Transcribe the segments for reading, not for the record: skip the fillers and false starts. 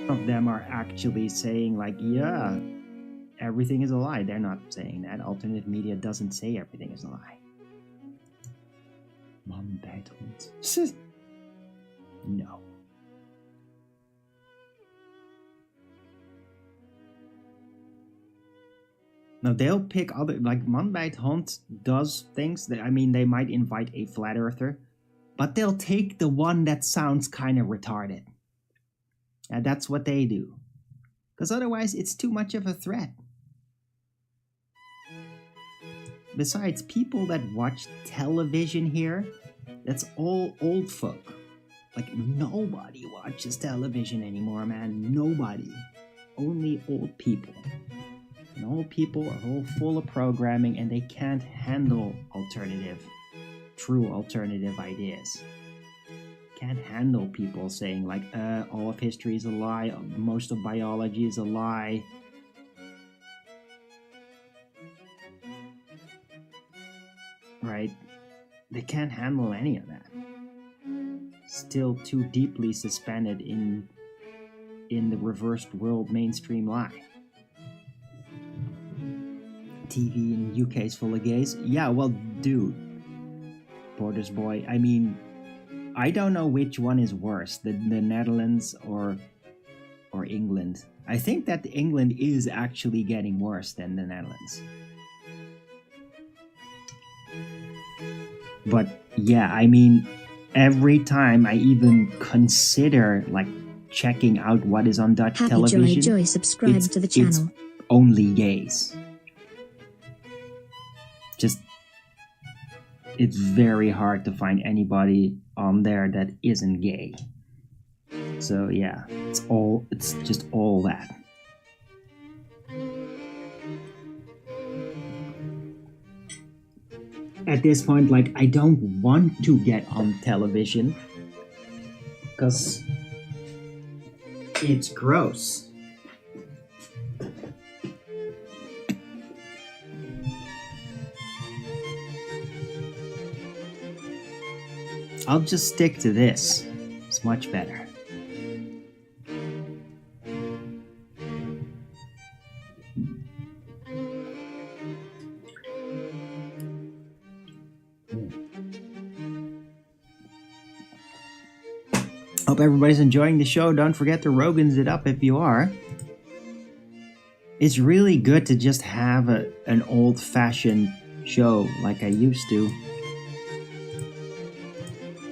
of them are actually saying like, yeah, everything is a lie. They're not saying that. Alternative media doesn't say everything is a lie. Man bij het hond. No. Now they'll pick other, like Man bij het hond does things that, I mean, they might invite a flat earther, but they'll take the one that sounds kind of retarded. And that's what they do. Because otherwise it's too much of a threat. Besides, people that watch television here, that's all old folk. Like, nobody watches television anymore, man. Nobody. Only old people. And old people are all full of programming and they can't handle true alternative ideas. Can't handle people saying like, all of history is a lie, most of biology is a lie. Right? They can't handle any of that. Still too deeply suspended in the reversed world mainstream lie. TV in the UK is full of gays. Yeah, well, dude, Borders boy. I mean, I don't know which one is worse, the Netherlands or England. I think that England is actually getting worse than the Netherlands. But yeah, I mean, every time I even consider like checking out what is on Dutch television, Joy, subscribe to the channel. It's only gays. Just, it's very hard to find anybody on there that isn't gay. So yeah, it's just all that. At this point, like, I don't want to get on television because it's gross. I'll just stick to this. It's much better. Hope everybody's enjoying the show. Don't forget to Rogan's it up if you are. It's really good to just have an old-fashioned show like I used to.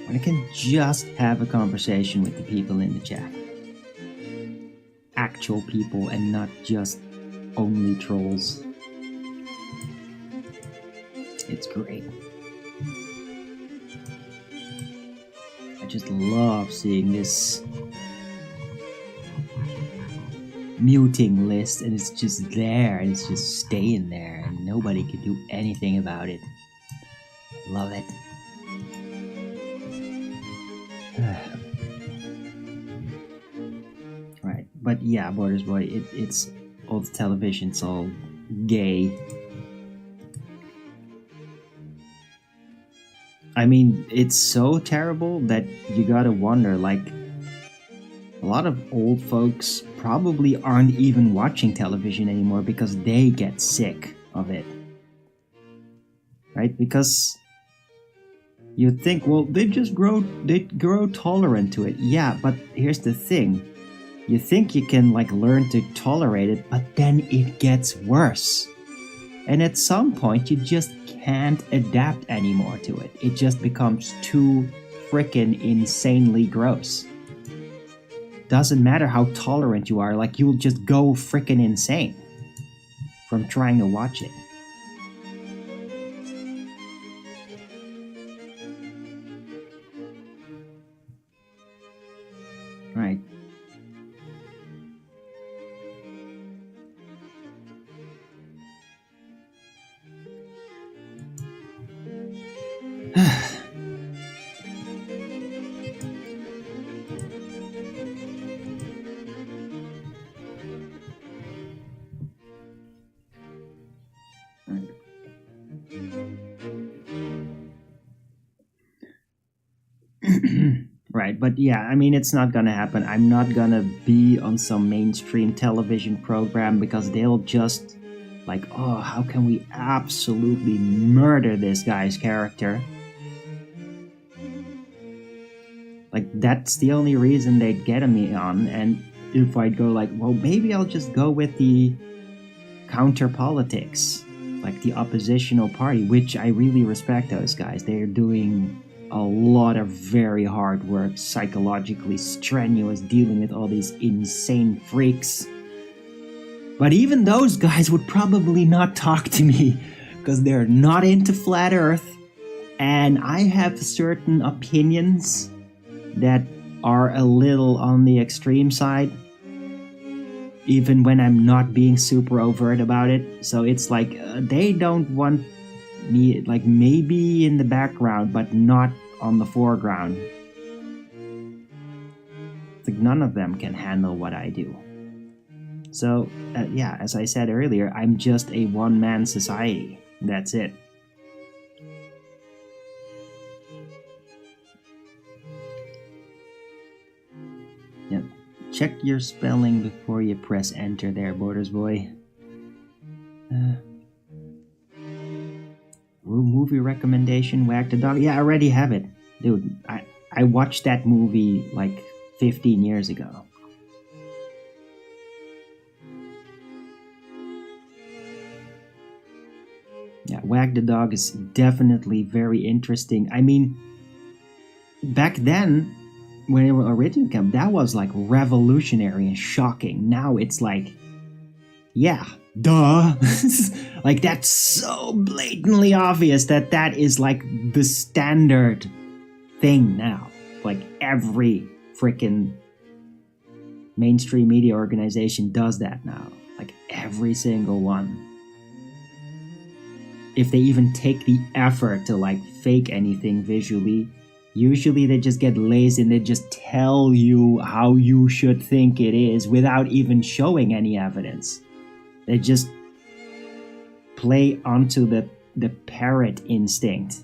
When I can just have a conversation with the people in the chat. Actual people and not just only trolls. It's great. I just love seeing this muting list and it's just there and it's just staying there and nobody can do anything about it. Love it. Right, but yeah, Borders boy, it's all the television's all gay. I mean, it's so terrible that you gotta wonder, like, a lot of old folks probably aren't even watching television anymore because they get sick of it. Right? Because you'd think, well, they grow tolerant to it. Yeah, but here's the thing. You think you can, like, learn to tolerate it, but then it gets worse. And at some point, you just can't adapt anymore to it. It just becomes too frickin' insanely gross. Doesn't matter how tolerant you are, like, you'll just go frickin' insane from trying to watch it. Right. Right, but yeah, I mean, it's not gonna happen. I'm not gonna be on some mainstream television program because they'll just like, oh, how can we absolutely murder this guy's character? Like, that's the only reason they'd get me on. And if I'd go like, well, maybe I'll just go with the counter politics, like the oppositional party, which I really respect those guys. They're doing a lot of very hard work, psychologically strenuous, dealing with all these insane freaks. But even those guys would probably not talk to me because they're not into flat Earth, and I have certain opinions that are a little on the extreme side, even when I'm not being super overt about it. So it's like they don't want me, like, maybe in the background, but not on the foreground. It's like none of them can handle what I do. So, yeah, as I said earlier, I'm just a one-man society. That's it. Yep. Check your spelling before you press enter there, Borders Boy. Movie recommendation, Wag the Dog. Yeah, I already have it. Dude, I watched that movie like 15 years ago. Yeah, Wag the Dog is definitely very interesting. I mean, back then, when it originally came, that was like revolutionary and shocking. Now it's like, yeah, duh. Like, that's so blatantly obvious that that is like the standard thing now. Like, every freaking mainstream media organization does that now. Like, every single one. If they even take the effort to like fake anything visually, usually they just get lazy and they just tell you how you should think it is without even showing any evidence. They just play onto the parrot instinct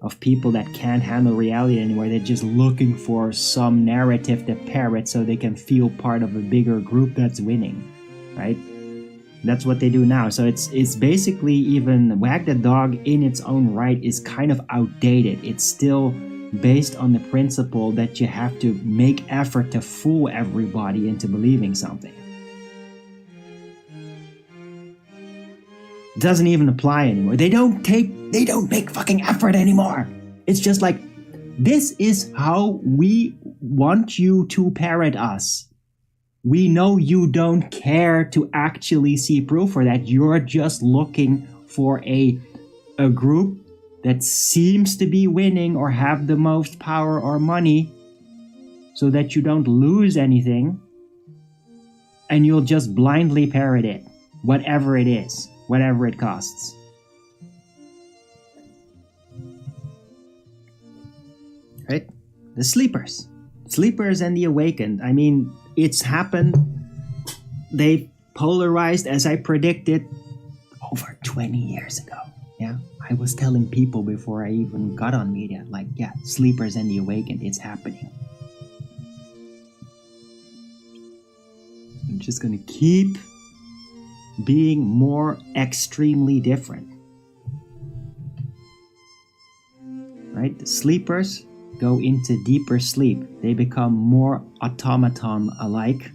of people that can't handle reality anymore. They're just looking for some narrative to parrot so they can feel part of a bigger group that's winning, right? That's what they do now. So it's basically, even Wag the Dog in its own right is kind of outdated. It's still based on the principle that you have to make effort to fool everybody into believing something. It doesn't even apply anymore. They don't make fucking effort anymore. It's just like, this is how we want you to parrot us. We know you don't care to actually see proof for that. You're just looking for a group that seems to be winning or have the most power or money so that you don't lose anything, and you'll just blindly parrot it, whatever it is, whatever it costs. Right? The sleepers and the awakened. I mean, it's happened. They polarized, as I predicted, over 20 years ago. Yeah, I was telling people before I even got on media, like, yeah, sleepers and the awakened, it's happening. I'm just gonna keep being more extremely different. Right? The sleepers go into deeper sleep. They become more automaton-alike.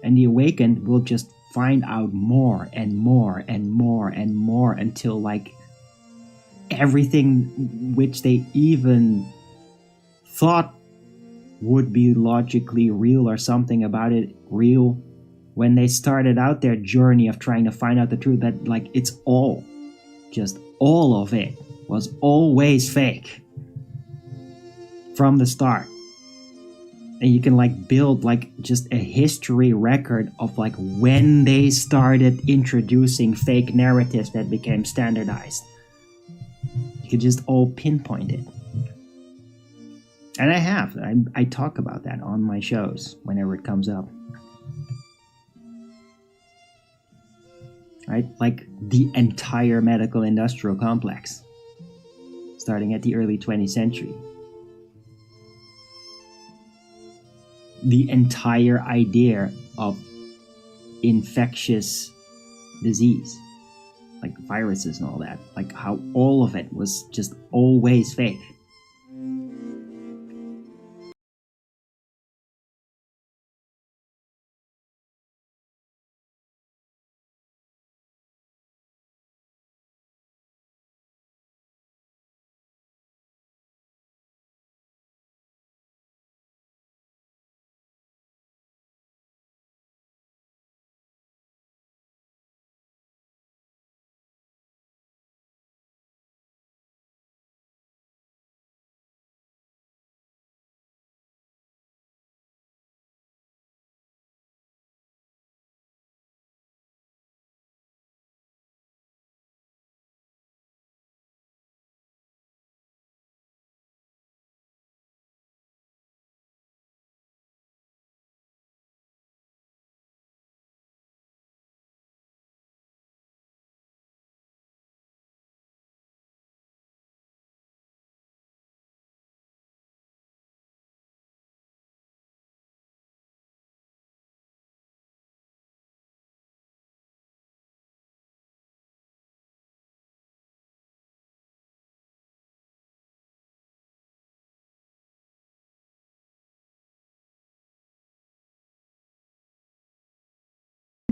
And the awakened will just find out more and more and more and more until, like, everything which they even thought would be logically real or something about it real, when they started out their journey of trying to find out the truth, that, like, it's all of it was always fake from the start. And you can, like, build, like, just a history record of, like, when they started introducing fake narratives that became standardized. You could just all pinpoint it. And I have. I talk about that on my shows whenever it comes up. Right? Like, the entire medical industrial complex, starting at the early 20th century. the entire idea of infectious disease, like viruses and all that, like how all of it was just always fake.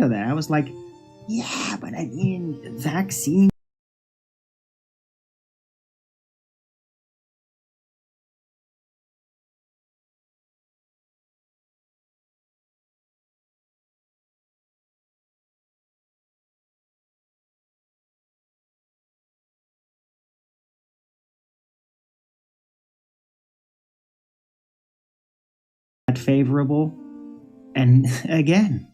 You know that I was like, yeah, but I mean, vaccine. That favorable, and again,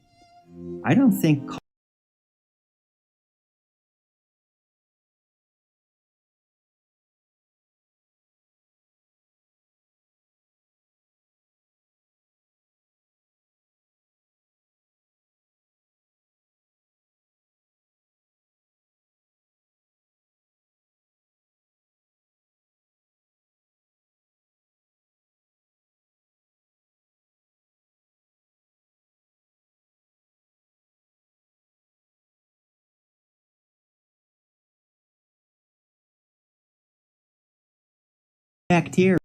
I don't think bacteria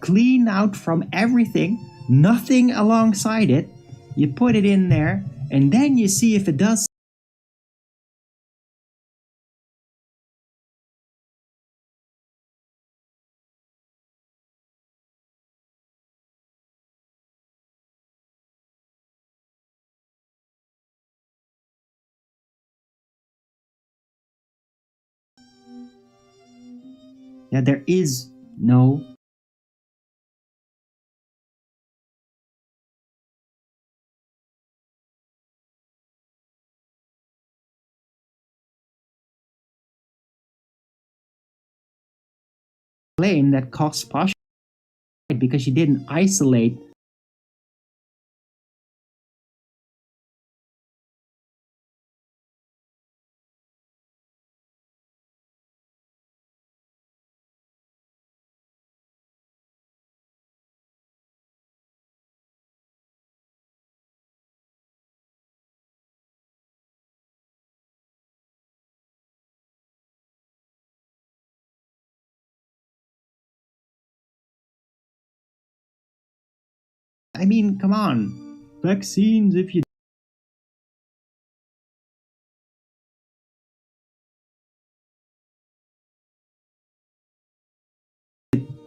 clean out from everything, nothing alongside it. You put it in there, and then you see if it does. Yeah, there is no claim that caused posture because she didn't isolate. I mean, come on. Vaccines, if you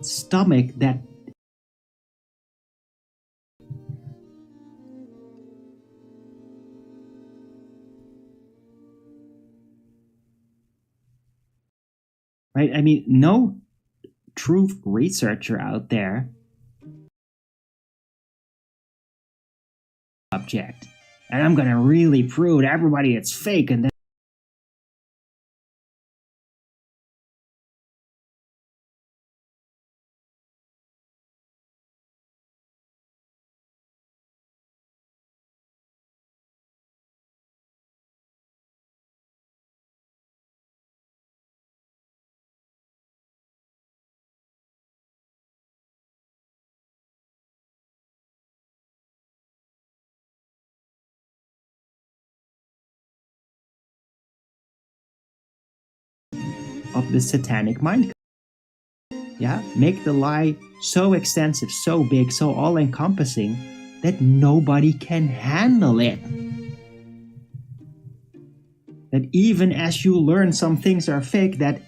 stomach that. Right? I mean, no true researcher out there object. And I'm gonna really prove to everybody it's fake, and then of the satanic mind. Yeah, make the lie so extensive, so big, so all-encompassing that nobody can handle it. That even as you learn some things are fake, that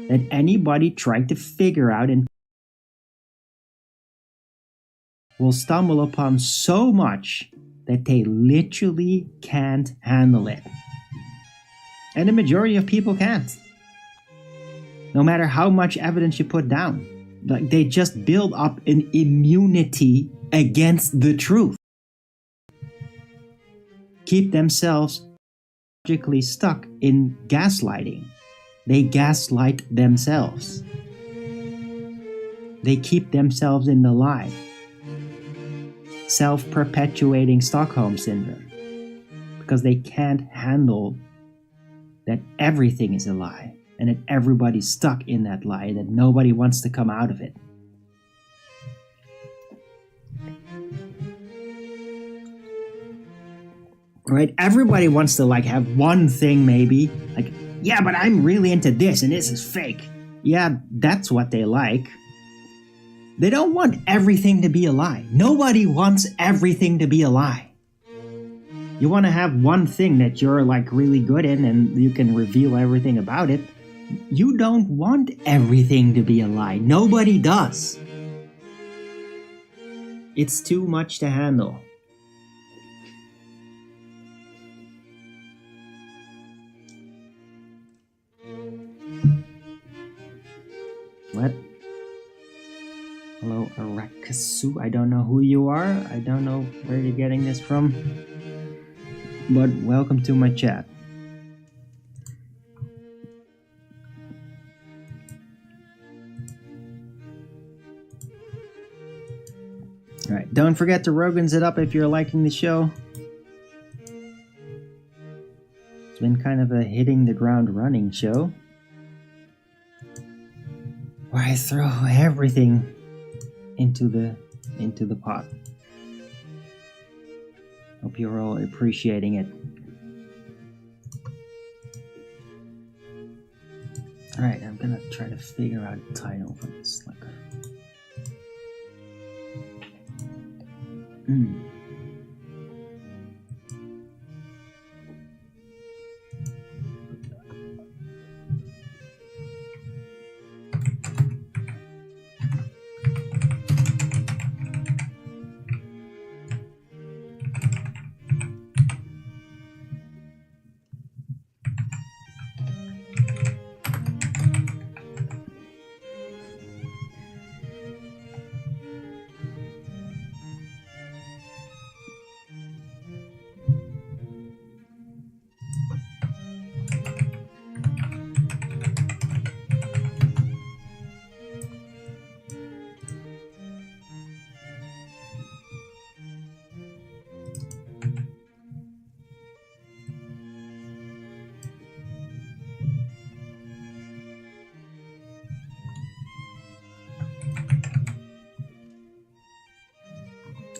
that anybody trying to figure out and will stumble upon so much that they literally can't handle it. And the majority of people can't. No matter how much evidence you put down. Like, they just build up an immunity against the truth. Keep themselves logically stuck in gaslighting. They gaslight themselves. They keep themselves in the lie. Self-perpetuating Stockholm Syndrome. Because they can't handle that everything is a lie. And that everybody's stuck in that lie. That nobody wants to come out of it. Right? Everybody wants to like have one thing maybe. Like, yeah, but I'm really into this and this is fake. Yeah, that's what they like. They don't want everything to be a lie. Nobody wants everything to be a lie. You want to have one thing that you're like really good in and you can reveal everything about it. You don't want everything to be a lie. Nobody does. It's too much to handle. What? Hello, Arakasu. I don't know who you are. I don't know where you're getting this from. But welcome to my chat. Alright, don't forget to Rogan's it up if you're liking the show. It's been kind of a hitting the ground running show. Where I throw everything into the pot. Hope you're all appreciating it. Alright, I'm gonna try to figure out a title for this.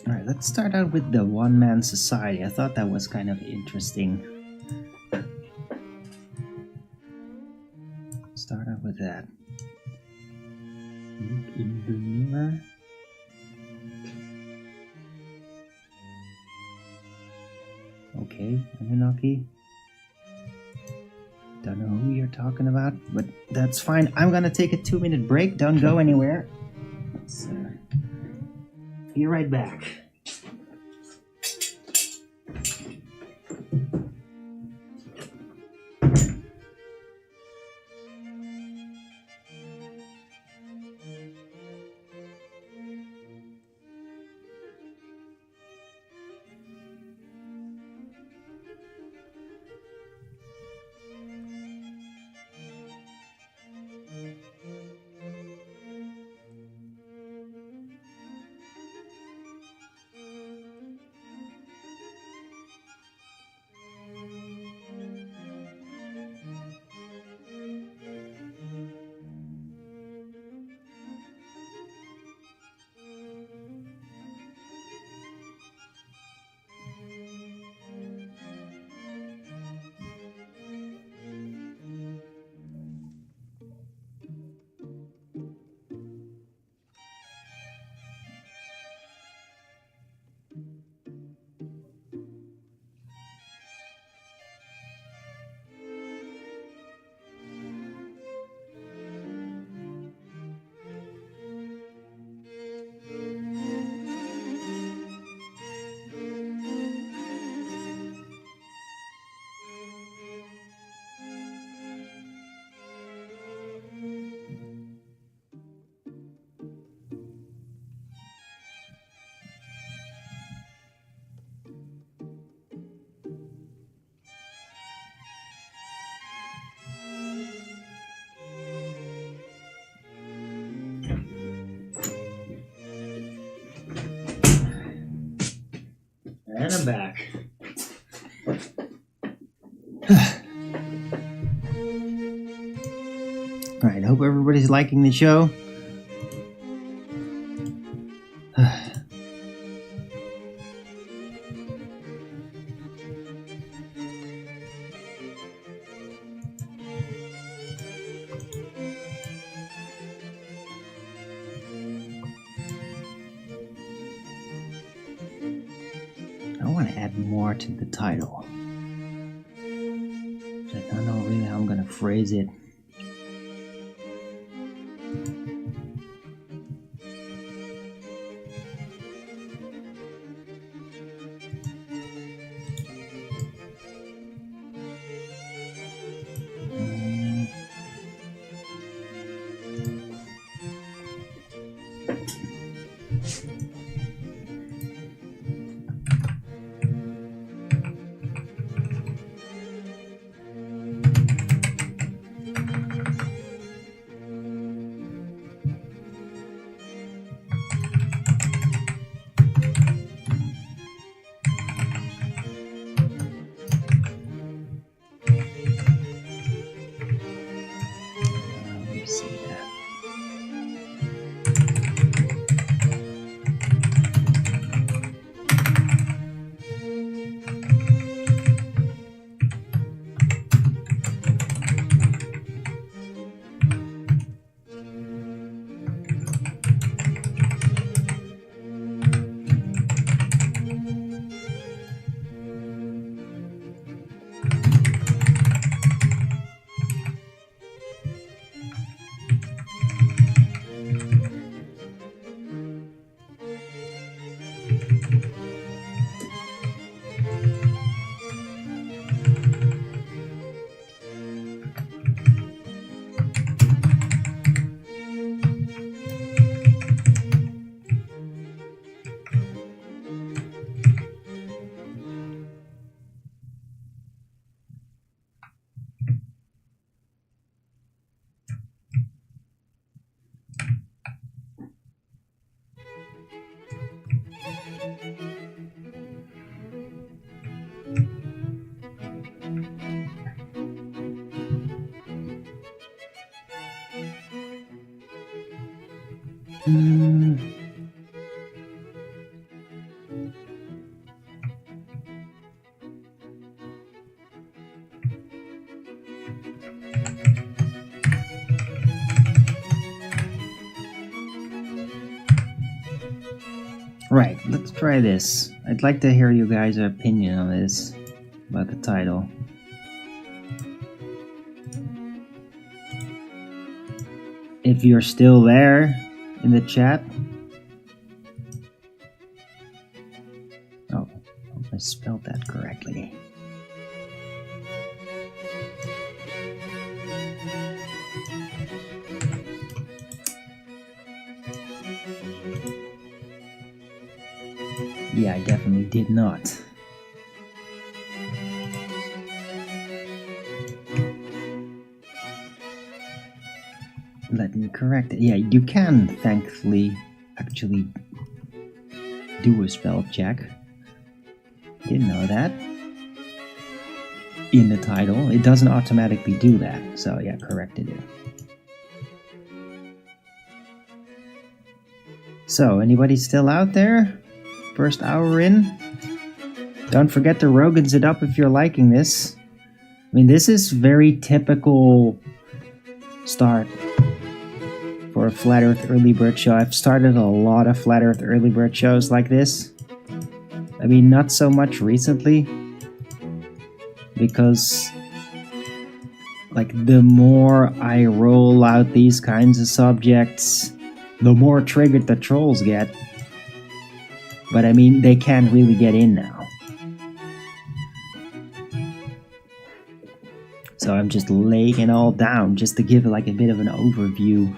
Alright, let's start out with the one-man society. I thought that was kind of interesting. Start out with that. Look in the mirror. Okay, Anunnaki. Don't know who you're talking about, but that's fine. I'm gonna take a 2-minute break. Don't go anywhere. Let's be right back. And I'm back. Alright, hope everybody's liking the show. I want to add more to the title. I don't know really how I'm going to phrase it. Right, let's try this. I'd like to hear you guys' opinion on this, about the title. If you're still there in the chat. Oh, hope I spelled that correctly. Yeah, I definitely did not. Let me correct it. Yeah, you can, thankfully, actually do a spell check. Didn't know that. In the title, it doesn't automatically do that. So yeah, corrected it. So, anybody still out there? First hour in? Don't forget to Rogan's it up if you're liking this. I mean, this is very typical start for a Flat Earth Early Bird show. I've started a lot of Flat Earth Early Bird shows like this. I mean, not so much recently, because like the more I roll out these kinds of subjects, the more triggered the trolls get. But I mean, they can't really get in now. So I'm just laying it all down just to give like a bit of an overview.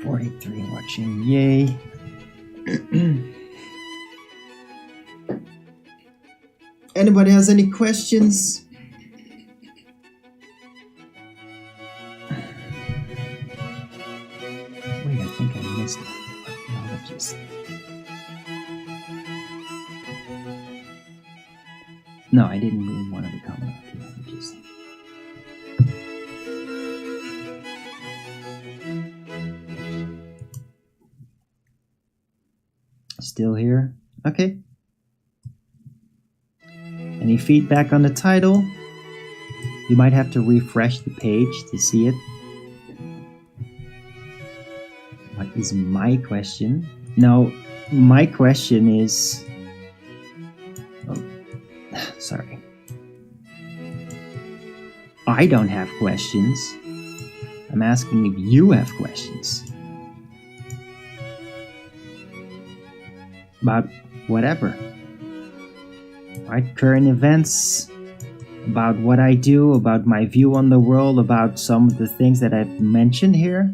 43 watching, yay. Anybody has any questions? Wait, I think I missed acknowledges. No, I didn't really want to become an archaeologist. Still here? Okay. Any feedback on the title? You might have to refresh the page to see it. What is my question? No, my question is... Oh, sorry. I don't have questions. I'm asking if you have questions. About whatever. Right? Current events, about what I do, about my view on the world, about some of the things that I've mentioned here.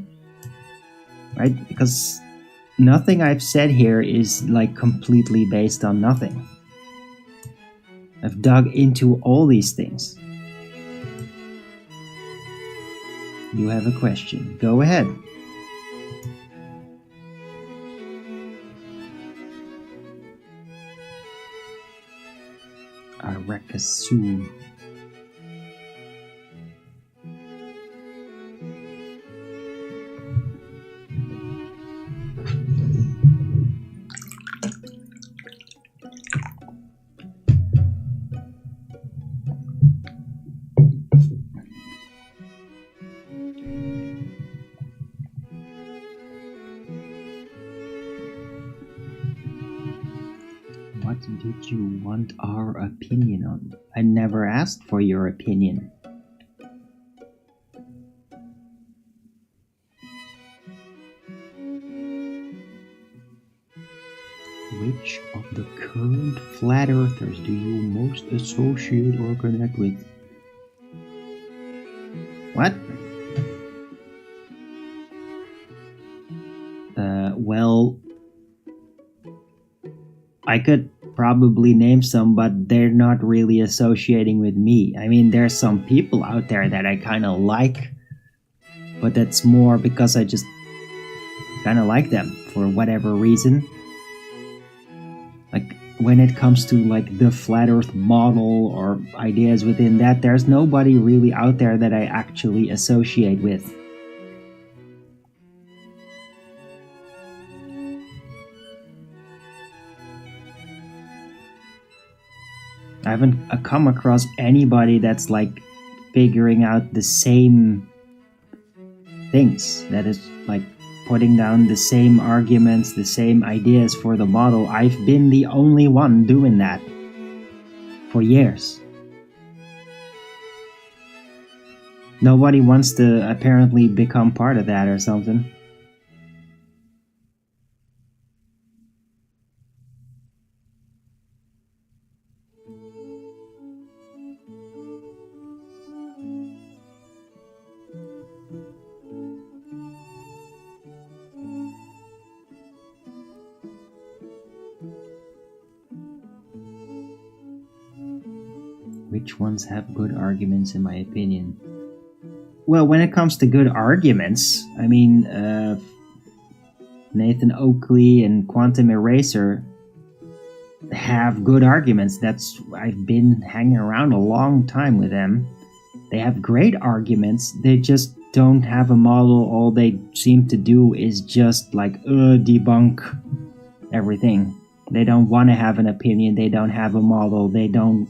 Right? Because nothing I've said here is like completely based on nothing. I've dug into all these things. You have a question. Go ahead. Arakasu. What did you want our opinion on? I never asked for your opinion. Which of the current flat earthers do you most associate or connect with? What? Well, I could probably name some, but they're not really associating with me. I mean, there's some people out there that I kind of like, but that's more because I just kind of like them for whatever reason. Like, when it comes to like the flat earth model or ideas within that, there's nobody really out there that I actually associate with. I haven't come across anybody that's like figuring out the same things, that is like putting down the same arguments, the same ideas for the model. I've been the only one doing that for years. Nobody wants to apparently become part of that or something. Which ones have good arguments, in my opinion? Well, when it comes to good arguments, I mean, Nathan Oakley and Quantum Eraser have good arguments. I've been hanging around a long time with them. They have great arguments. They just don't have a model. All they seem to do is just like debunk everything. They don't want to have an opinion. They don't have a model. They don't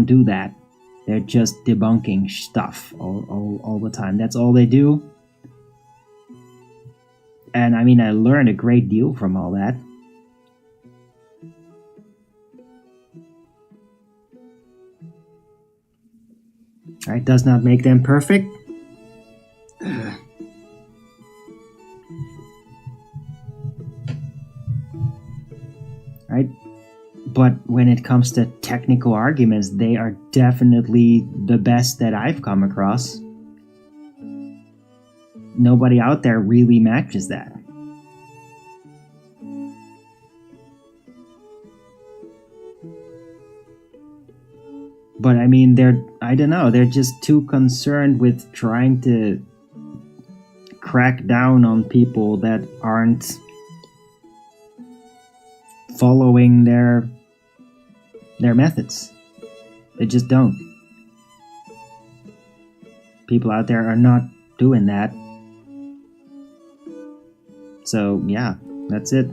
do that. They're just debunking stuff all the time. That's all they do. And I mean, I learned a great deal from all that. Right? Does not make them perfect. Right? But when it comes to technical arguments, they are definitely the best that I've come across. Nobody out there really matches that. But I mean, I don't know, they're just too concerned with trying to crack down on people that aren't following their their methods. They just don't. People out there are not doing that. So, yeah, that's it.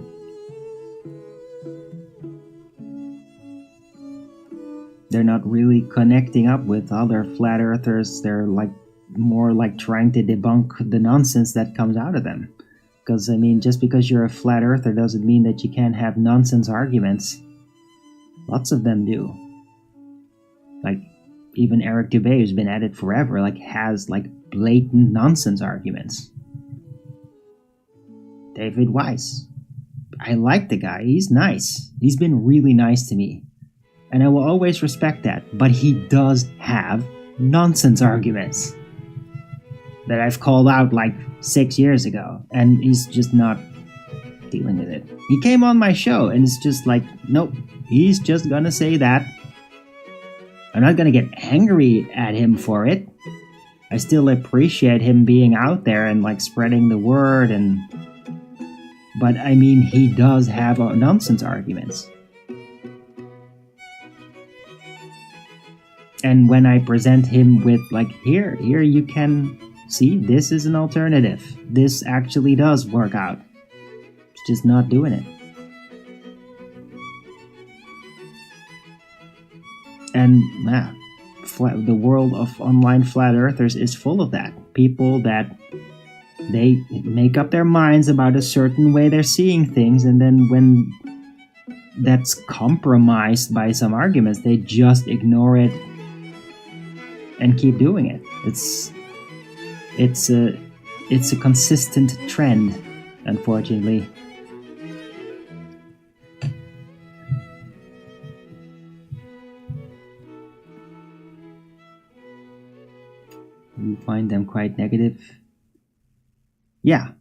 They're not really connecting up with other flat earthers. They're like more like trying to debunk the nonsense that comes out of them. Because, I mean, just because you're a flat earther doesn't mean that you can't have nonsense arguments. Lots of them do. Like, even Eric Dubé, who's been at it forever, like, has, like, blatant nonsense arguments. David Weiss. I like the guy. He's nice. He's been really nice to me. And I will always respect that. But he does have nonsense arguments that I've called out like 6 years ago. And he's just not dealing with it. He came on my show and it's just like, nope, he's just gonna say that. I'm not gonna get angry at him for it. I still appreciate him being out there and like spreading the word but I mean, he does have nonsense arguments. And when I present him with like, here you can see this is an alternative. This actually does work out. It's just not doing it. And the world of online flat earthers is full of that. People that they make up their minds about a certain way they're seeing things, and then when that's compromised by some arguments, they just ignore it and keep doing it. It's a consistent trend, unfortunately. You find them quite negative? Yeah.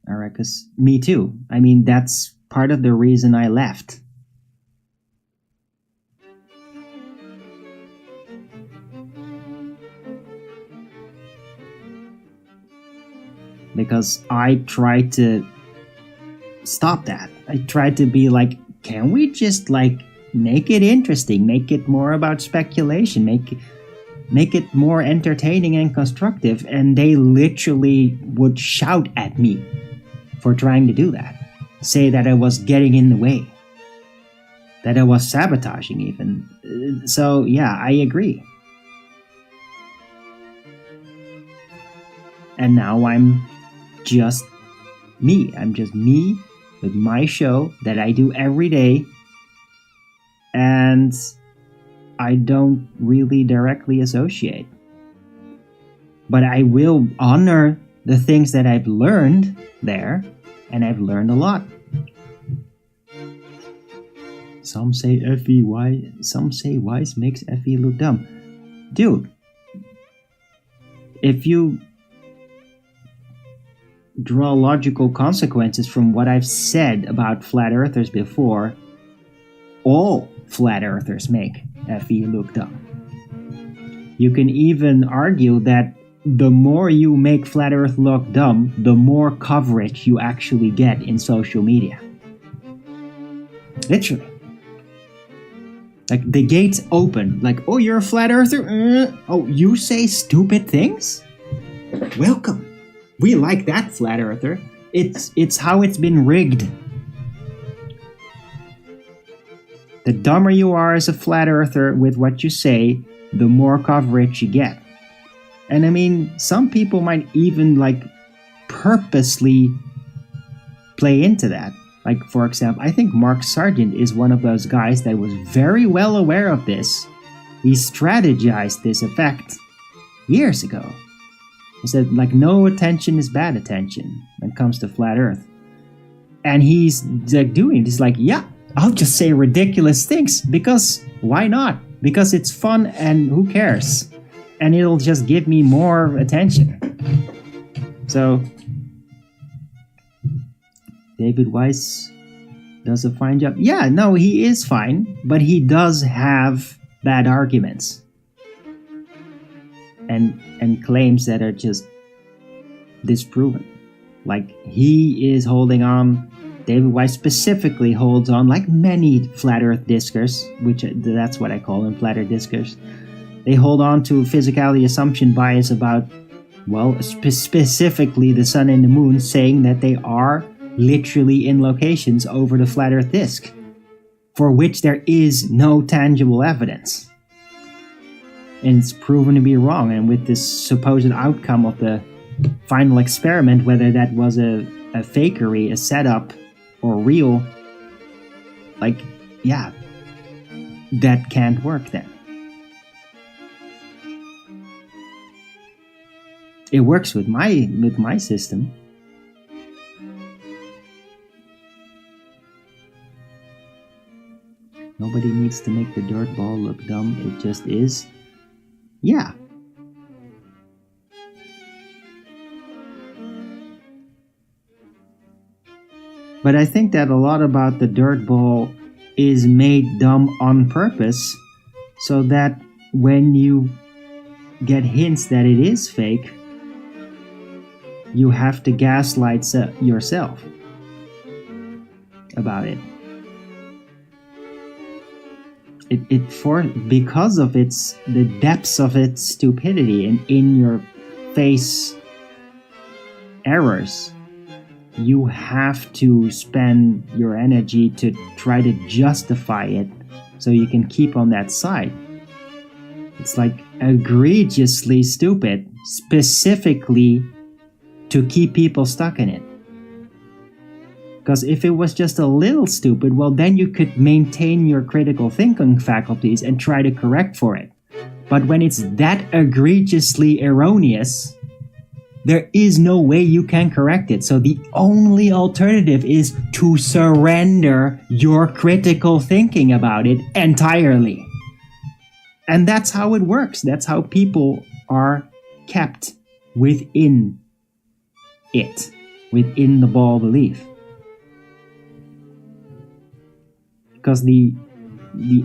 Alright, 'cause me too. I mean, that's part of the reason I left. Because I tried to stop that. I tried to be like, can we just like make it interesting, make it more about speculation, make it more entertaining and constructive, and they literally would shout at me for trying to do that. Say that I was getting in the way. That I was sabotaging even. So yeah, I agree. And now I'm just me. I'm just me with my show that I do every day. And I don't really directly associate. But I will honor the things that I've learned there, and I've learned a lot. Some say some say Wise makes Effie look dumb. Dude, if you draw logical consequences from what I've said about flat earthers before, all flat earthers make Effie look dumb. You can even argue that the more you make flat earth look dumb, the more coverage you actually get in social media. Literally. Like, the gates open. Like, oh, you're a flat earther? Oh, you say stupid things? Welcome. We like that, flat earther. It's how it's been rigged. The dumber you are as a flat earther with what you say, the more coverage you get. And I mean, some people might even like purposely play into that. Like, for example, I think Mark Sargent is one of those guys that was very well aware of this. He strategized this effect years ago. He said, like, no attention is bad attention when it comes to flat earth. And he's like doing this, like, yeah, I'll just say ridiculous things because why not? Because it's fun and who cares? And it'll just give me more attention. So, David Weiss does a fine job. Yeah, no, he is fine, but he does have bad arguments. And claims that are just disproven. Like, he is holding on David Weiss specifically holds on, like many flat Earth diskers, which that's what I call them, flat Earth diskers. They hold on to physicality assumption bias about, well, specifically the sun and the moon, saying that they are literally in locations over the flat Earth disk, for which there is no tangible evidence. And it's proven to be wrong. And with this supposed outcome of the final experiment, whether that was a fakery, a setup, or real, like, yeah, that can't work then. It works with my system. Nobody needs to make the dirt ball look dumb, it just is. Yeah. But I think that a lot about the dirt ball is made dumb on purpose, so that when you get hints that it is fake, you have to gaslight yourself about it. Because of the depths of its stupidity and in your face errors, you have to spend your energy to try to justify it so you can keep on that side. It's like egregiously stupid, specifically to keep people stuck in it. Because if it was just a little stupid, well, then you could maintain your critical thinking faculties and try to correct for it. But when it's that egregiously erroneous, there is no way you can correct it. So the only alternative is to surrender your critical thinking about it entirely. And that's how it works. That's how people are kept within it, within the ball belief. Because the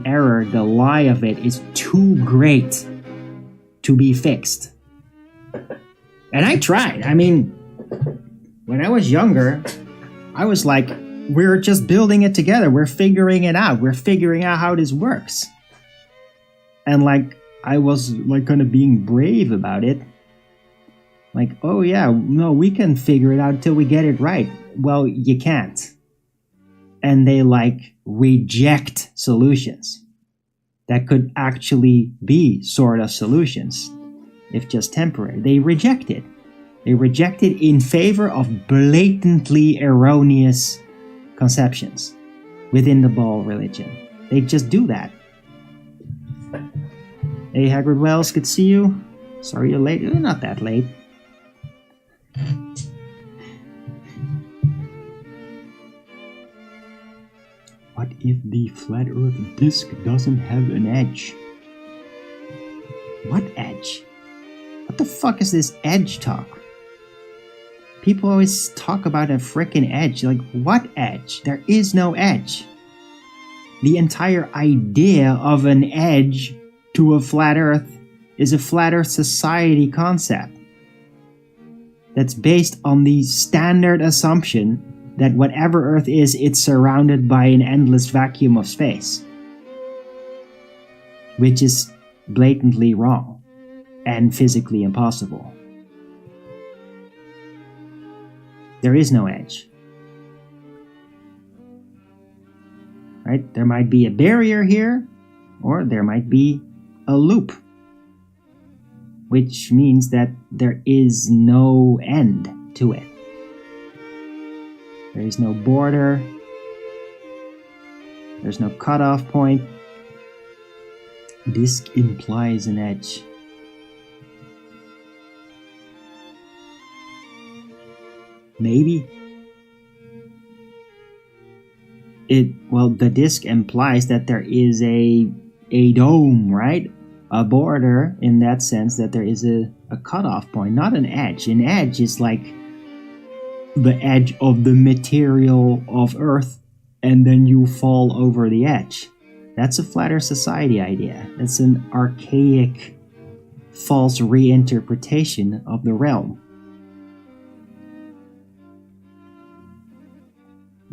error, the lie of it is too great to be fixed. And I tried. I mean, when I was younger, I was like, we're just building it together. We're figuring it out. We're figuring out how this works. And like, I was like kind of being brave about it. Like, oh yeah, no, we can figure it out until we get it right. Well, you can't. And they like reject solutions that could actually be sort of solutions, if just temporary. They reject it. They reject it in favor of blatantly erroneous conceptions within the ball religion. They just do that. Hey, Hagrid Wells, good to see you. Sorry you're late. Not that late. What if the flat Earth disk doesn't have an edge? What edge? What the fuck is this edge talk? People always talk about a frickin' edge. Like, what edge? There is no edge. The entire idea of an edge to a flat Earth is a flat Earth society concept that's based on the standard assumption that whatever Earth is, it's surrounded by an endless vacuum of space. Which is blatantly wrong and physically impossible. There is no edge. Right? There might be a barrier here, or there might be a loop. Which means that there is no end to it. There is no border. There's no cutoff point. Disk implies an edge. Maybe. The disk implies that there is a dome, right? A border in that sense that there is a cutoff point, not an edge. An edge is like the edge of the material of Earth, and then you fall over the edge. That's a flat Earth society idea. That's an archaic, false reinterpretation of the realm.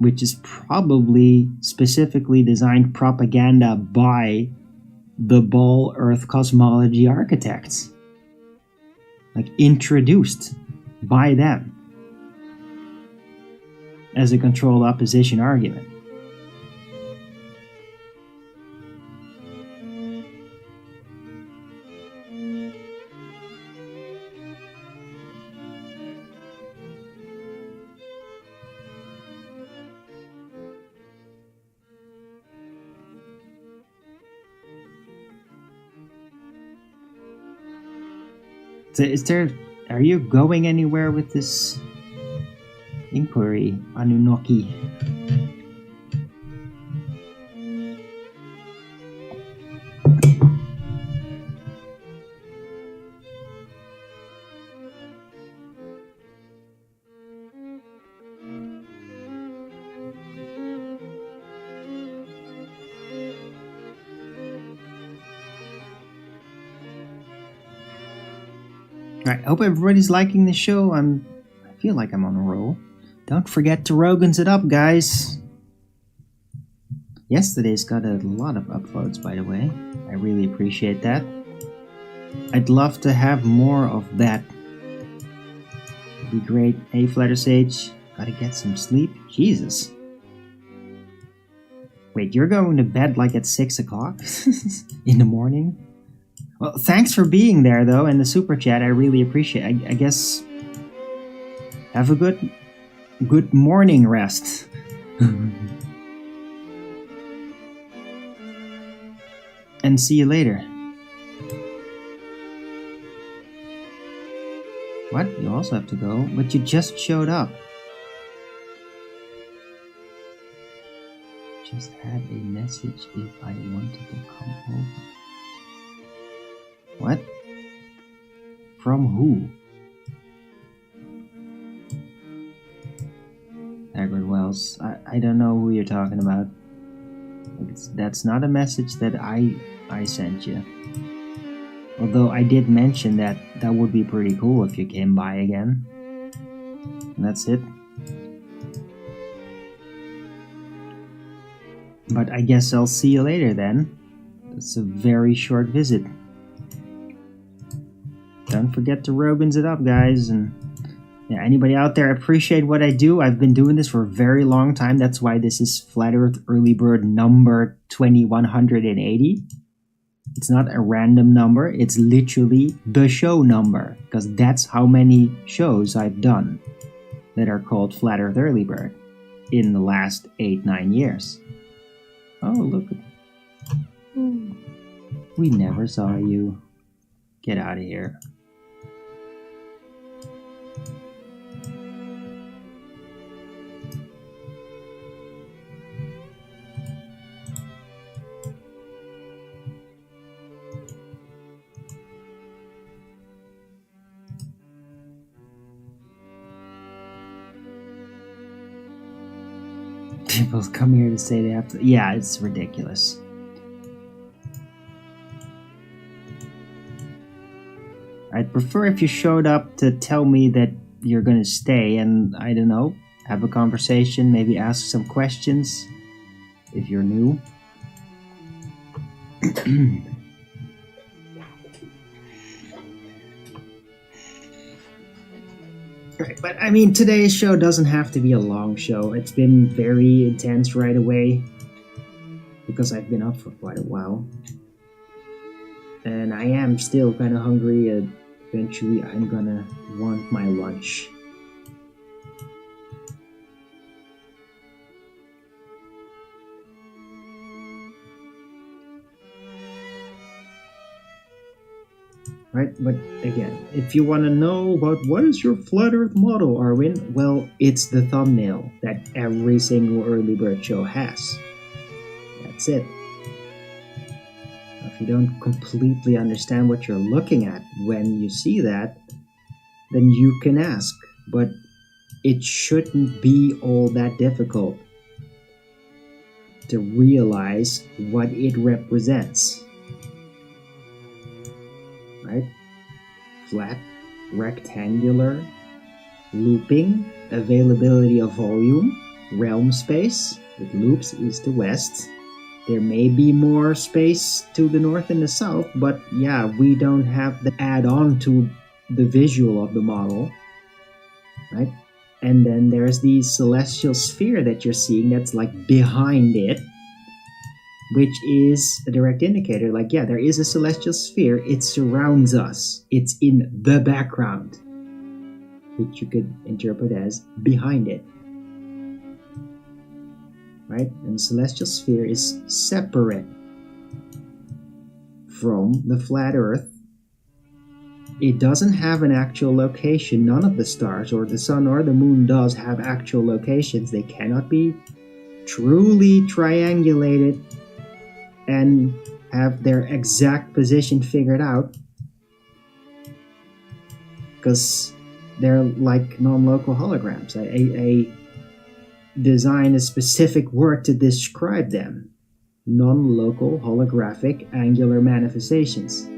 which is probably specifically designed propaganda by the Ball Earth cosmology architects. Like introduced by them as a controlled opposition argument. So are you going anywhere with this inquiry, Anunnaki? Alright, hope everybody's liking the show. I feel like I'm on a roll. Don't forget to Rogan's it up, guys. Yesterday's got a lot of uploads, by the way. I really appreciate that. I'd love to have more of that. It'd be great. Hey, Flatter Sage, gotta get some sleep. Jesus. Wait, you're going to bed like at 6 o'clock in the morning? Well, thanks for being there, though, and the super chat. I really appreciate it. I guess have a good morning rest. And see you later. What? You also have to go? But you just showed up. Just had a message if I wanted to come over. What? From who? Edward Wells. I don't know who you're talking about. That's not a message that I sent you. Although I did mention that would be pretty cool if you came by again. And that's it. But I guess I'll see you later then. It's a very short visit. Don't forget to Rogan's it up, guys. And yeah, anybody out there appreciate what I do? I've been doing this for a very long time. That's why this is Flat Earth Early Bird number 2180. It's not a random number. It's literally the show number. Because that's how many shows I've done that are called Flat Earth Early Bird in the last 8-9 years. Oh, look. We never saw you. Get out of here. People come here to say they have to. Yeah, it's ridiculous. I'd prefer if you showed up to tell me that you're gonna stay and, I don't know, have a conversation, maybe ask some questions if you're new. Right, but I mean, today's show doesn't have to be a long show. It's been very intense right away because I've been up for quite a while. And I am still kind of hungry. Eventually, I'm gonna want my lunch. Right, but again, if you want to know about what is your Flat Earth model, Arwin, well, it's the thumbnail that every single Early Bird show has. That's it. If you don't completely understand what you're looking at when you see that, then you can ask, but it shouldn't be all that difficult to realize what it represents. Right? Flat, rectangular, looping, availability of volume, realm space with loops east to west. There may be more space to the north and the south, but yeah, we don't have the add-on to the visual of the model, right? And then there's the celestial sphere that you're seeing that's like behind it, which is a direct indicator. Like, yeah, there is a celestial sphere. It surrounds us. It's in the background, which you could interpret as behind it. Right? And the celestial sphere is separate from the flat Earth. It doesn't have an actual location. None of the stars or the sun or the moon does have actual locations. They cannot be truly triangulated and have their exact position figured out, because they're like non-local holograms. I design a specific word to describe them. Non-local holographic angular manifestations.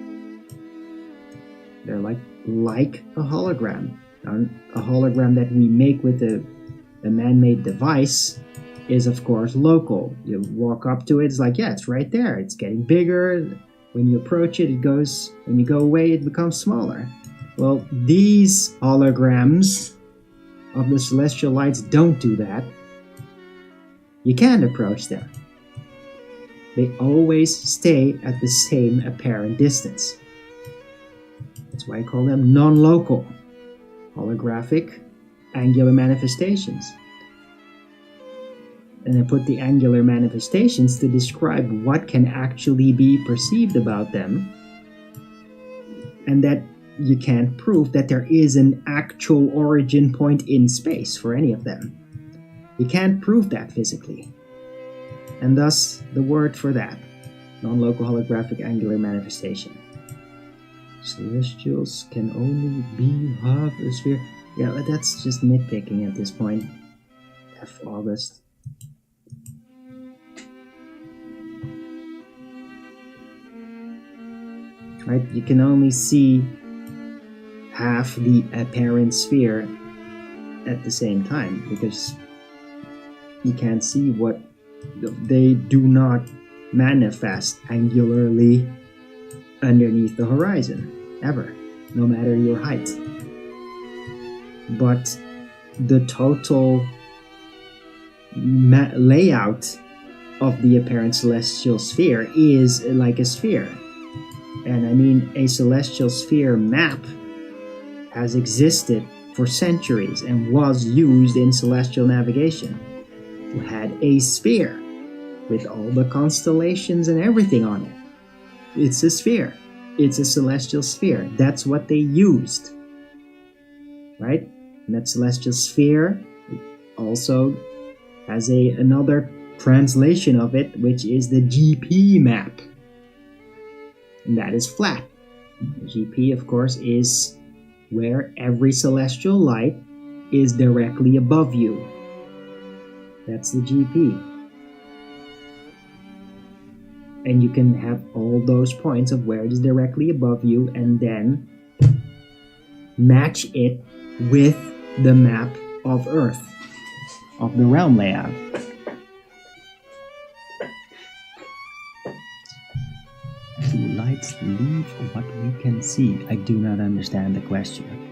They're like a hologram. A hologram that we make with a man-made device is, of course, local. You walk up to it, it's like, yeah, it's right there. It's getting bigger. When you approach it, it goes. When you go away, it becomes smaller. Well, these holograms of the celestial lights don't do that. You can't approach them. They always stay at the same apparent distance. That's why I call them non-local holographic angular manifestations. And I put the angular manifestations to describe what can actually be perceived about them, and that you can't prove that there is an actual origin point in space for any of them. You can't prove that physically. And thus, the word for that, non-local holographic angular manifestation. Celestials can only be half a sphere. Yeah, but that's just nitpicking at this point. F August. Right? You can only see half the apparent sphere at the same time, because you can't see what they do not manifest angularly underneath the horizon, ever, no matter your height. But the total layout of the apparent celestial sphere is like a sphere. And I mean, a celestial sphere map has existed for centuries and was used in celestial navigation. You had a sphere with all the constellations and everything on it. It's a sphere. It's a celestial sphere. That's what they used. Right? And that celestial sphere also has another translation of it, which is the GP map. And that is flat. The GP, of course, is where every celestial light is directly above you. That's the GP. And you can have all those points of where it is directly above you and then match it with the map of Earth, of the realm layout. Do lights leave what we can see? I do not understand the question.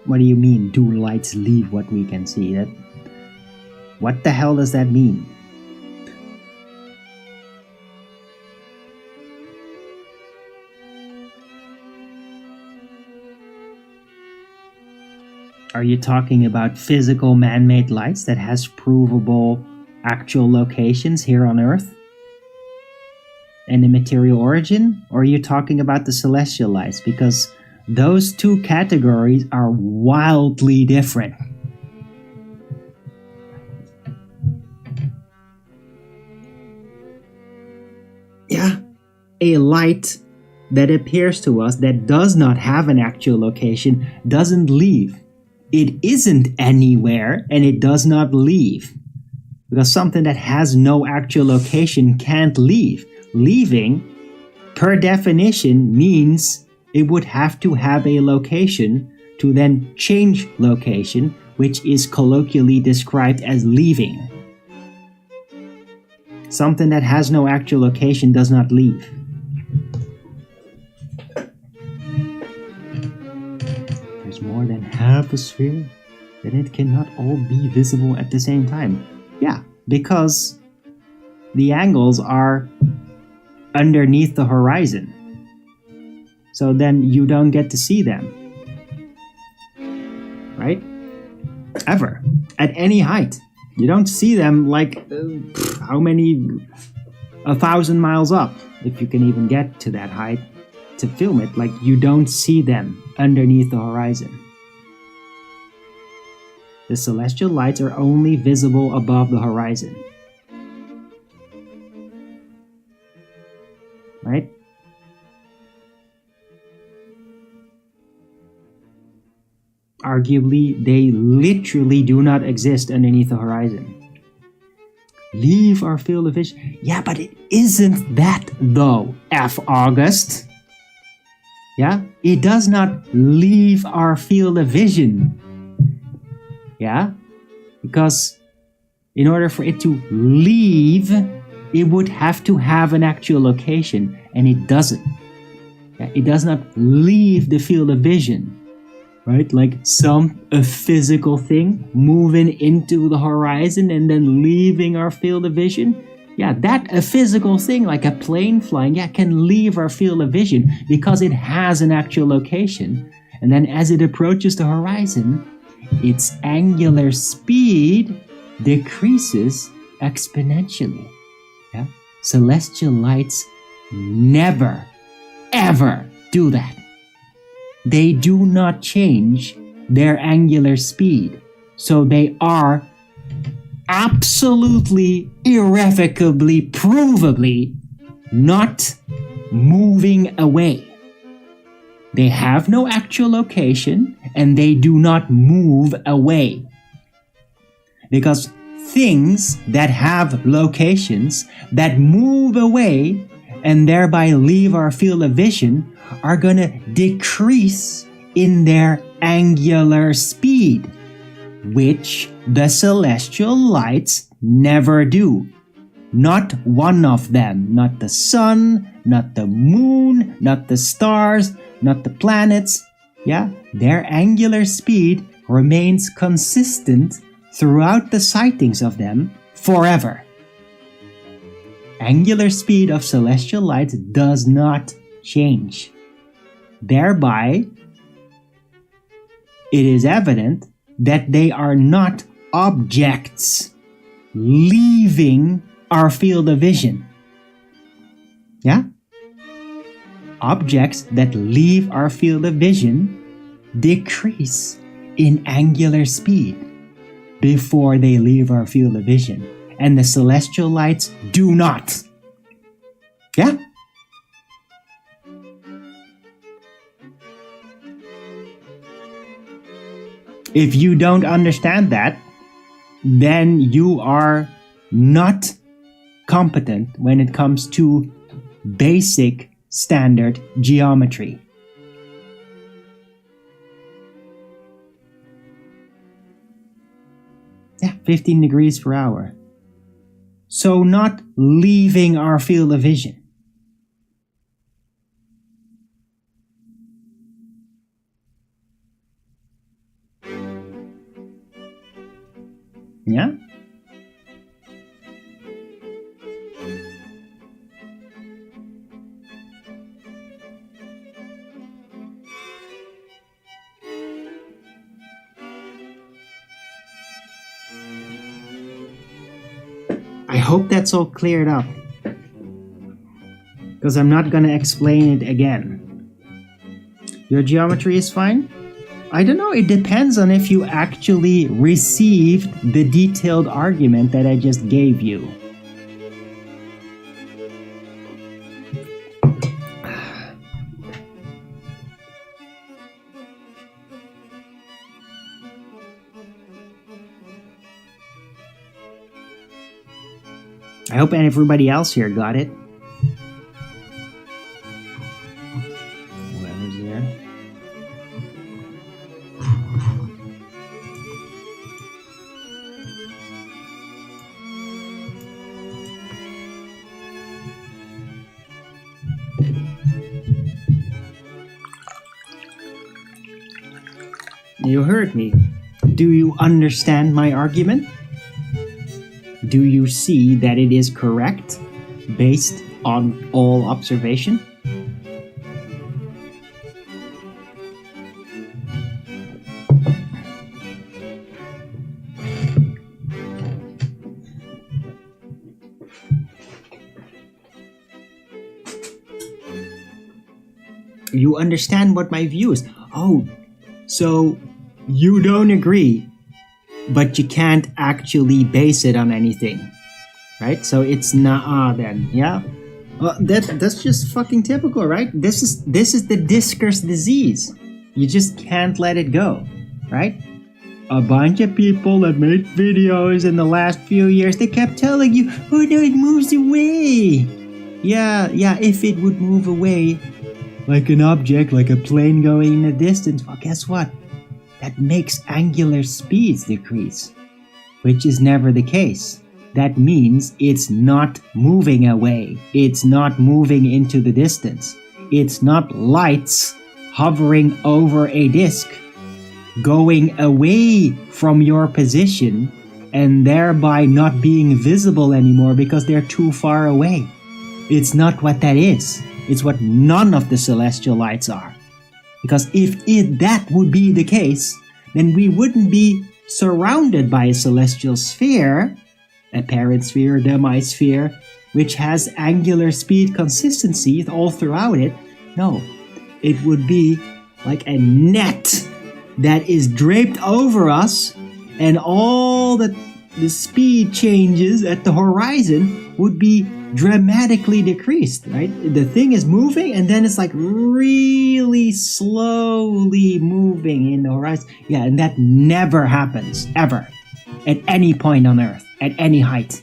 What do you mean, do lights leave what we can see? What the hell does that mean? Are you talking about physical man-made lights that has provable actual locations here on Earth? And the material origin? Or are you talking about the celestial lights? Because those two categories are wildly different. Yeah, a light that appears to us that does not have an actual location doesn't leave. It isn't anywhere and it does not leave. Because something that has no actual location can't leave. Leaving, per definition, means it would have to have a location to then change location, which is colloquially described as leaving. Something that has no actual location does not leave. There's more than half a sphere, then it cannot all be visible at the same time. Yeah, because the angles are underneath the horizon. So then you don't get to see them. Right? Ever. At any height. You don't see them like, how many, 1,000 miles up, if you can even get to that height to film it. Like, you don't see them underneath the horizon. The celestial lights are only visible above the horizon. Right? Arguably, they literally do not exist underneath the horizon. Leave our field of vision. Yeah, but it isn't that though, F. August. Yeah? It does not leave our field of vision. Yeah? Because in order for it to leave, it would have to have an actual location, and it doesn't. Yeah? It does not leave the field of vision. Right? Like a physical thing moving into the horizon and then leaving our field of vision. Yeah, a physical thing like a plane flying, can leave our field of vision because it has an actual location. And then as it approaches the horizon, its angular speed decreases exponentially. Yeah? Celestial lights never, ever do that. They do not change their angular speed. So they are absolutely, irrevocably, provably not moving away. They have no actual location and they do not move away. Because things that have locations that move away and thereby leave our field of vision are going to decrease in their angular speed, which the celestial lights never do. Not one of them. Not the sun, not the moon, not the stars, not the planets. Yeah, their angular speed remains consistent throughout the sightings of them forever. Angular speed of celestial lights does not change. Thereby, it is evident that they are not objects leaving our field of vision. Yeah? Objects that leave our field of vision decrease in angular speed before they leave our field of vision. And the celestial lights do not. Yeah? If you don't understand that, then you are not competent when it comes to basic standard geometry. Yeah, 15 degrees per hour. So not leaving our field of vision. Yeah? I hope that's all cleared up. Because I'm not gonna explain it again. Your geometry is fine? I don't know, it depends on if you actually received the detailed argument that I just gave you. I hope everybody else here got it. Whoever's there. You heard me. Do you understand my argument? Do you see that it is correct based on all observation? You understand what my view is. Oh, so you don't agree, but you can't actually base it on anything, right? So it's nah then, yeah? Well, that's just fucking typical, right? This is the discourse disease. You just can't let it go, right? A bunch of people that made videos in the last few years, they kept telling you, oh no, it moves away. Yeah, if it would move away, like an object, like a plane going in the distance, well, guess what? That makes angular speeds decrease, which is never the case. That means it's not moving away. It's not moving into the distance. It's not lights hovering over a disk, going away from your position and thereby not being visible anymore because they're too far away. It's not what that is. It's what none of the celestial lights are. Because if that would be the case, then we wouldn't be surrounded by a celestial sphere, a parent sphere, demi-sphere, which has angular speed consistency all throughout it. No, it would be like a net that is draped over us, and all the speed changes at the horizon would be dramatically decreased, right? The thing is moving and then it's like really slowly moving in the horizon. Yeah, and that never happens, ever, at any point on Earth, at any height.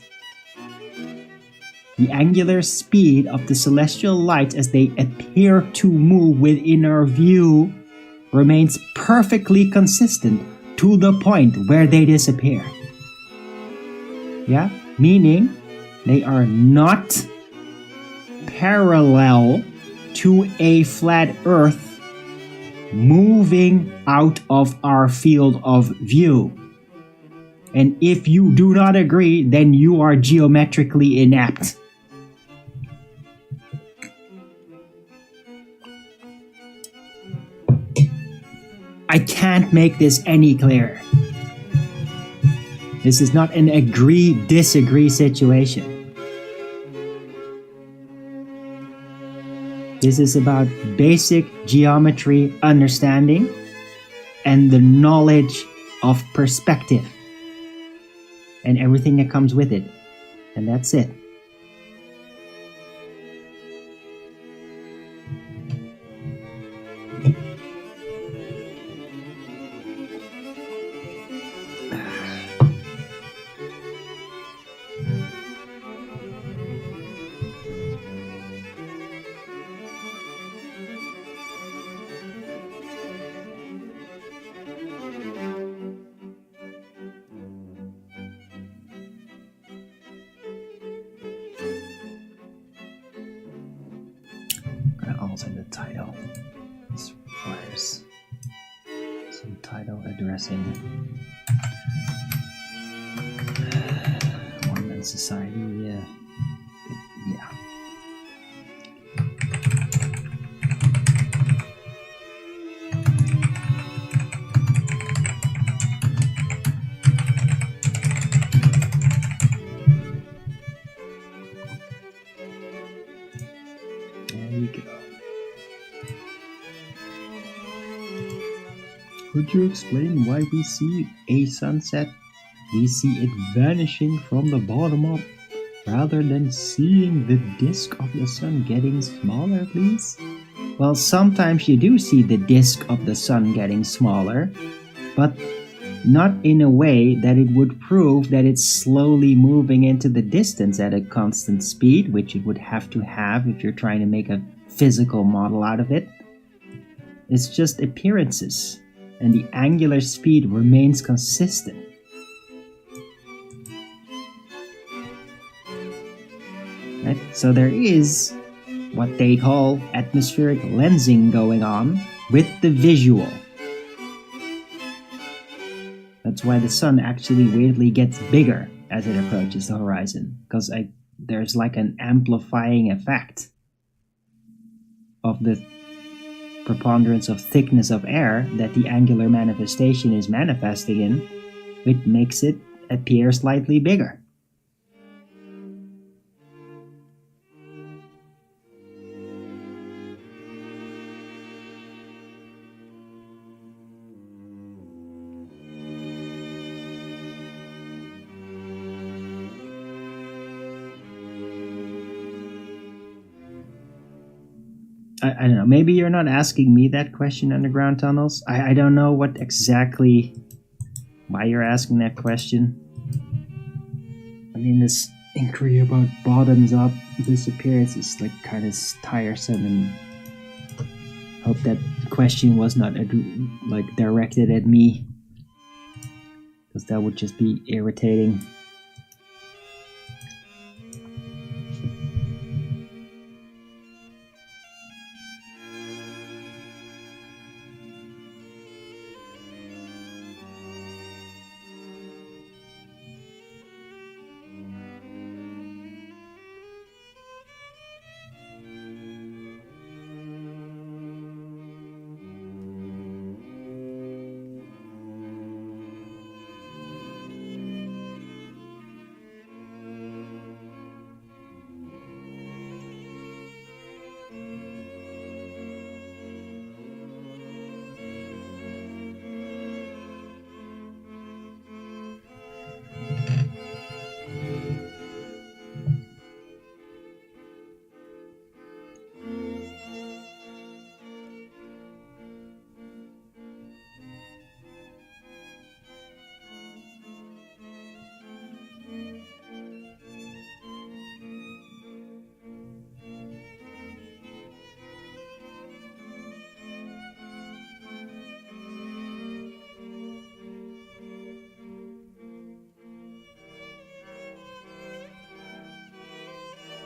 The angular speed of the celestial lights as they appear to move within our view remains perfectly consistent to the point where they disappear. Yeah, meaning they are not parallel to a flat Earth moving out of our field of view. And if you do not agree, then you are geometrically inept. I can't make this any clearer. This is not an agree-disagree situation. This is about basic geometry understanding and the knowledge of perspective and everything that comes with it. And that's it. In the title. This requires some title addressing Mormon society. Yeah. There you go. Could you explain why we see a sunset? We see it vanishing from the bottom up, rather than seeing the disk of the sun getting smaller, please? Well, sometimes you do see the disk of the sun getting smaller, but not in a way that it would prove that it's slowly moving into the distance at a constant speed, which it would have to have if you're trying to make a physical model out of it. It's just appearances, and the angular speed remains consistent. Right? So there is what they call atmospheric lensing going on with the visual. That's why the sun actually weirdly gets bigger as it approaches the horizon, because there's like an amplifying effect of the preponderance of thickness of air that the angular manifestation is manifesting in, which makes it appear slightly bigger. I don't know, maybe you're not asking me that question, underground tunnels. I don't know why you're asking that question. I mean, this inquiry about bottoms up disappearance is like kind of tiresome, and hope that question was not like directed at me, because that would just be irritating.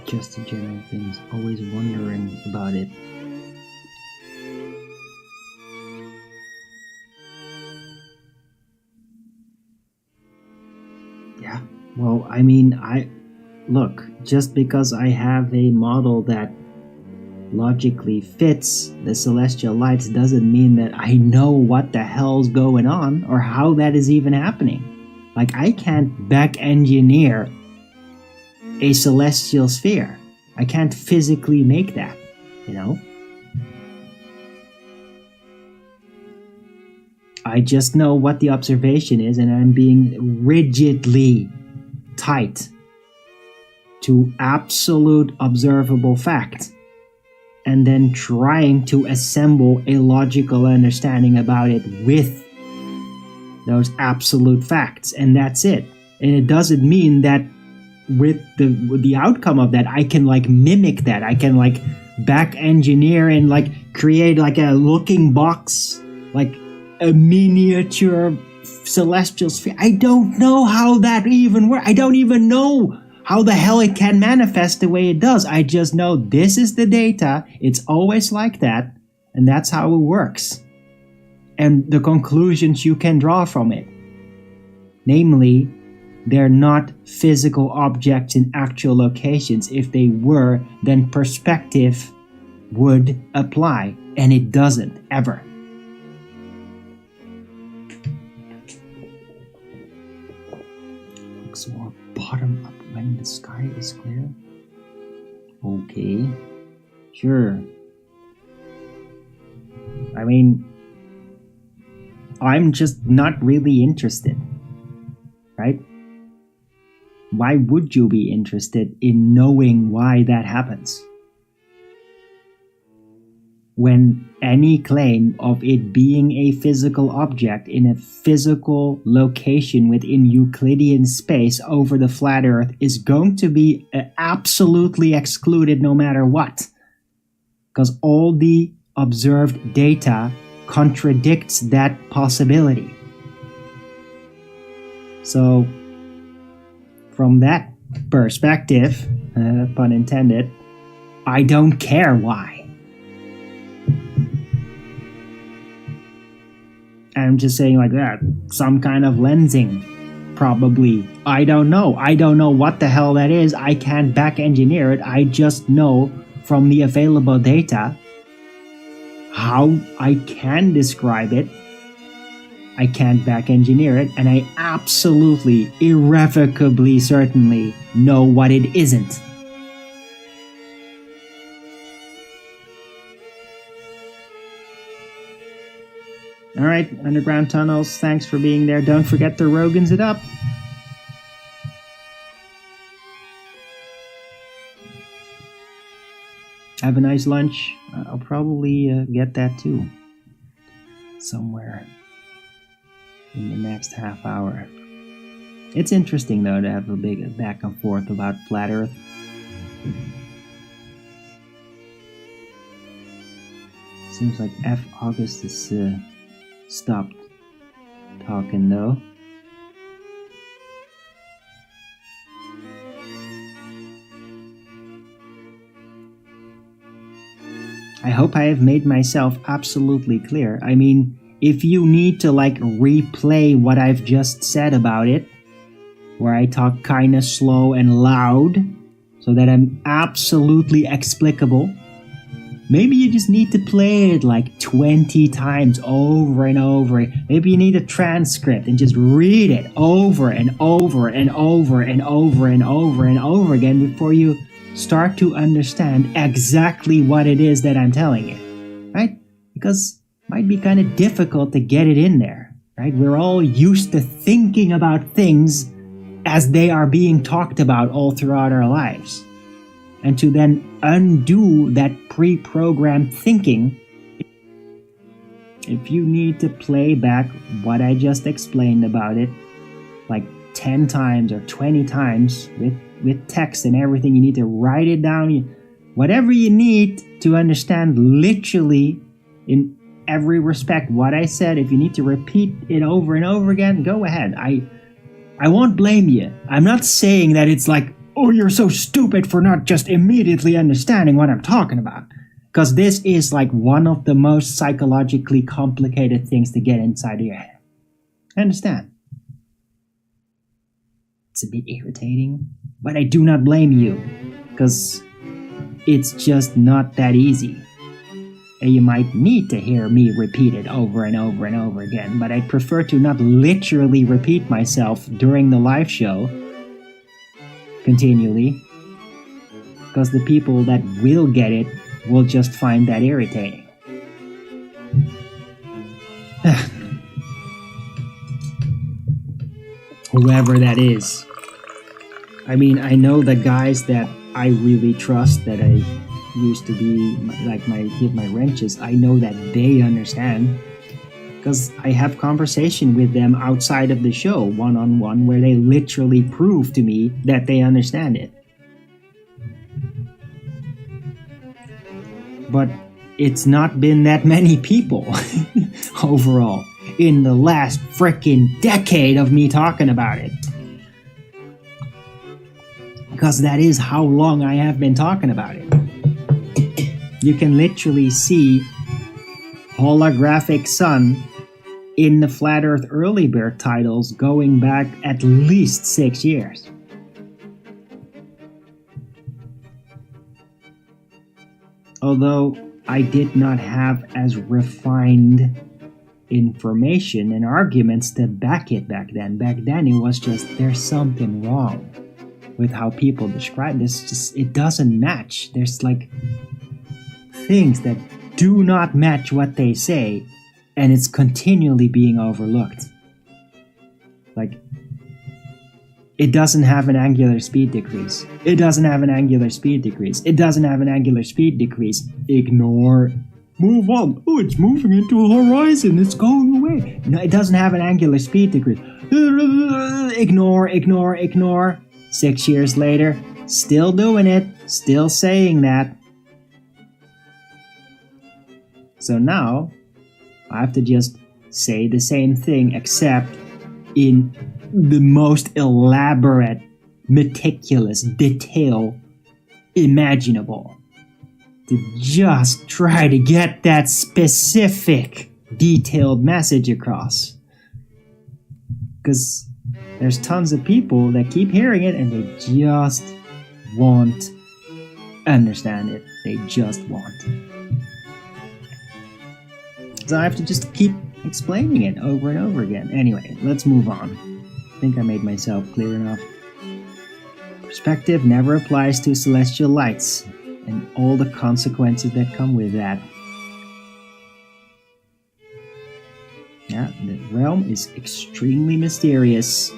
Just the general things, always wondering about it. Yeah, well, I mean, look, just because I have a model that logically fits the celestial lights doesn't mean that I know what the hell's going on or how that is even happening. Like, I can't back engineer a celestial sphere. I can't physically make that, you know? I just know what the observation is, and I'm being rigidly tight to absolute observable fact, and then trying to assemble a logical understanding about it with those absolute facts, and that's it. And it doesn't mean that with the outcome of that I can like mimic that, I can like back engineer and like create like a looking box, like a miniature celestial sphere. I don't know how that even works. I don't even know how the hell it can manifest the way it does. I just know this is the data, it's always like that, and that's how it works. And the conclusions you can draw from it, namely, they're not physical objects in actual locations. If they were, then perspective would apply, and it doesn't, ever. Looks more bottom up when the sky is clear. Okay, sure. I mean, I'm just not really interested, right? Why would you be interested in knowing why that happens? when any claim of it being a physical object in a physical location within Euclidean space over the flat Earth is going to be absolutely excluded no matter what. Because all the observed data contradicts that possibility. So, from that perspective, pun intended, I don't care why. I'm just saying like that. Some kind of lensing, probably. I don't know. I don't know what the hell that is. I can't back engineer it. I just know from the available data how I can describe it. I can't back engineer it, and I absolutely, irrevocably, certainly know what it isn't. Alright, underground tunnels, thanks for being there. Don't forget to Rogan's it up. Have a nice lunch. I'll probably get that too. Somewhere in the next half hour. It's interesting though to have a big back and forth about flat Earth. Seems like F. August is stopped talking though. I hope I have made myself absolutely clear. I mean, if you need to like replay what I've just said about it, where I talk kinda slow and loud, so that I'm absolutely explicable, maybe you just need to play it like 20 times over and over. Maybe you need a transcript and just read it over and over and over and over and over and over again before you start to understand exactly what it is that I'm telling you, right? Because it might be kind of difficult to get it in there, right? We're all used to thinking about things as they are being talked about all throughout our lives. And to then undo that pre-programmed thinking, if you need to play back what I just explained about it, like 10 times or 20 times with text and everything, you need to write it down. Whatever you need to understand literally in every respect what I said, if you need to repeat it over and over again, go ahead. I won't blame you. I'm not saying that it's like, oh, you're so stupid for not just immediately understanding what I'm talking about. Because this is like one of the most psychologically complicated things to get inside of your head. I understand. It's a bit irritating, but I do not blame you. Because it's just not that easy. And you might need to hear me repeat it over and over and over again, but I prefer to not literally repeat myself during the live show continually, because the people that will get it will just find that irritating. Whoever that is. I mean, I know the guys that I really trust, that I used to be like my wrenches, I know that they understand, because I have conversation with them outside of the show, one-on-one, where they literally prove to me that they understand it. But it's not been that many people overall in the last frickin' decade of me talking about it. Because that is how long I have been talking about it. You can literally see holographic sun in the Flat Earth Early Bird titles going back at least 6 years. Although I did not have as refined information and arguments to back it back then. Back then it was just, there's something wrong with how people describe this. Just, it doesn't match. There's like things that do not match what they say, and it's continually being overlooked. Like, it doesn't have an angular speed decrease. It doesn't have an angular speed decrease. It doesn't have an angular speed decrease. Ignore. move on. Oh, it's moving into a horizon. It's going away. No, it doesn't have an angular speed decrease. Ignore, ignore, ignore. 6 years later, still doing it, still saying that. So now, I have to just say the same thing, except in the most elaborate, meticulous detail imaginable. To just try to get that specific, detailed message across. Because there's tons of people that keep hearing it and they just won't understand it. They just won't. So I have to just keep explaining it over and over again. Anyway, let's move on. I think I made myself clear enough. Perspective never applies to celestial lights and all the consequences that come with that. Yeah, the realm is extremely mysterious.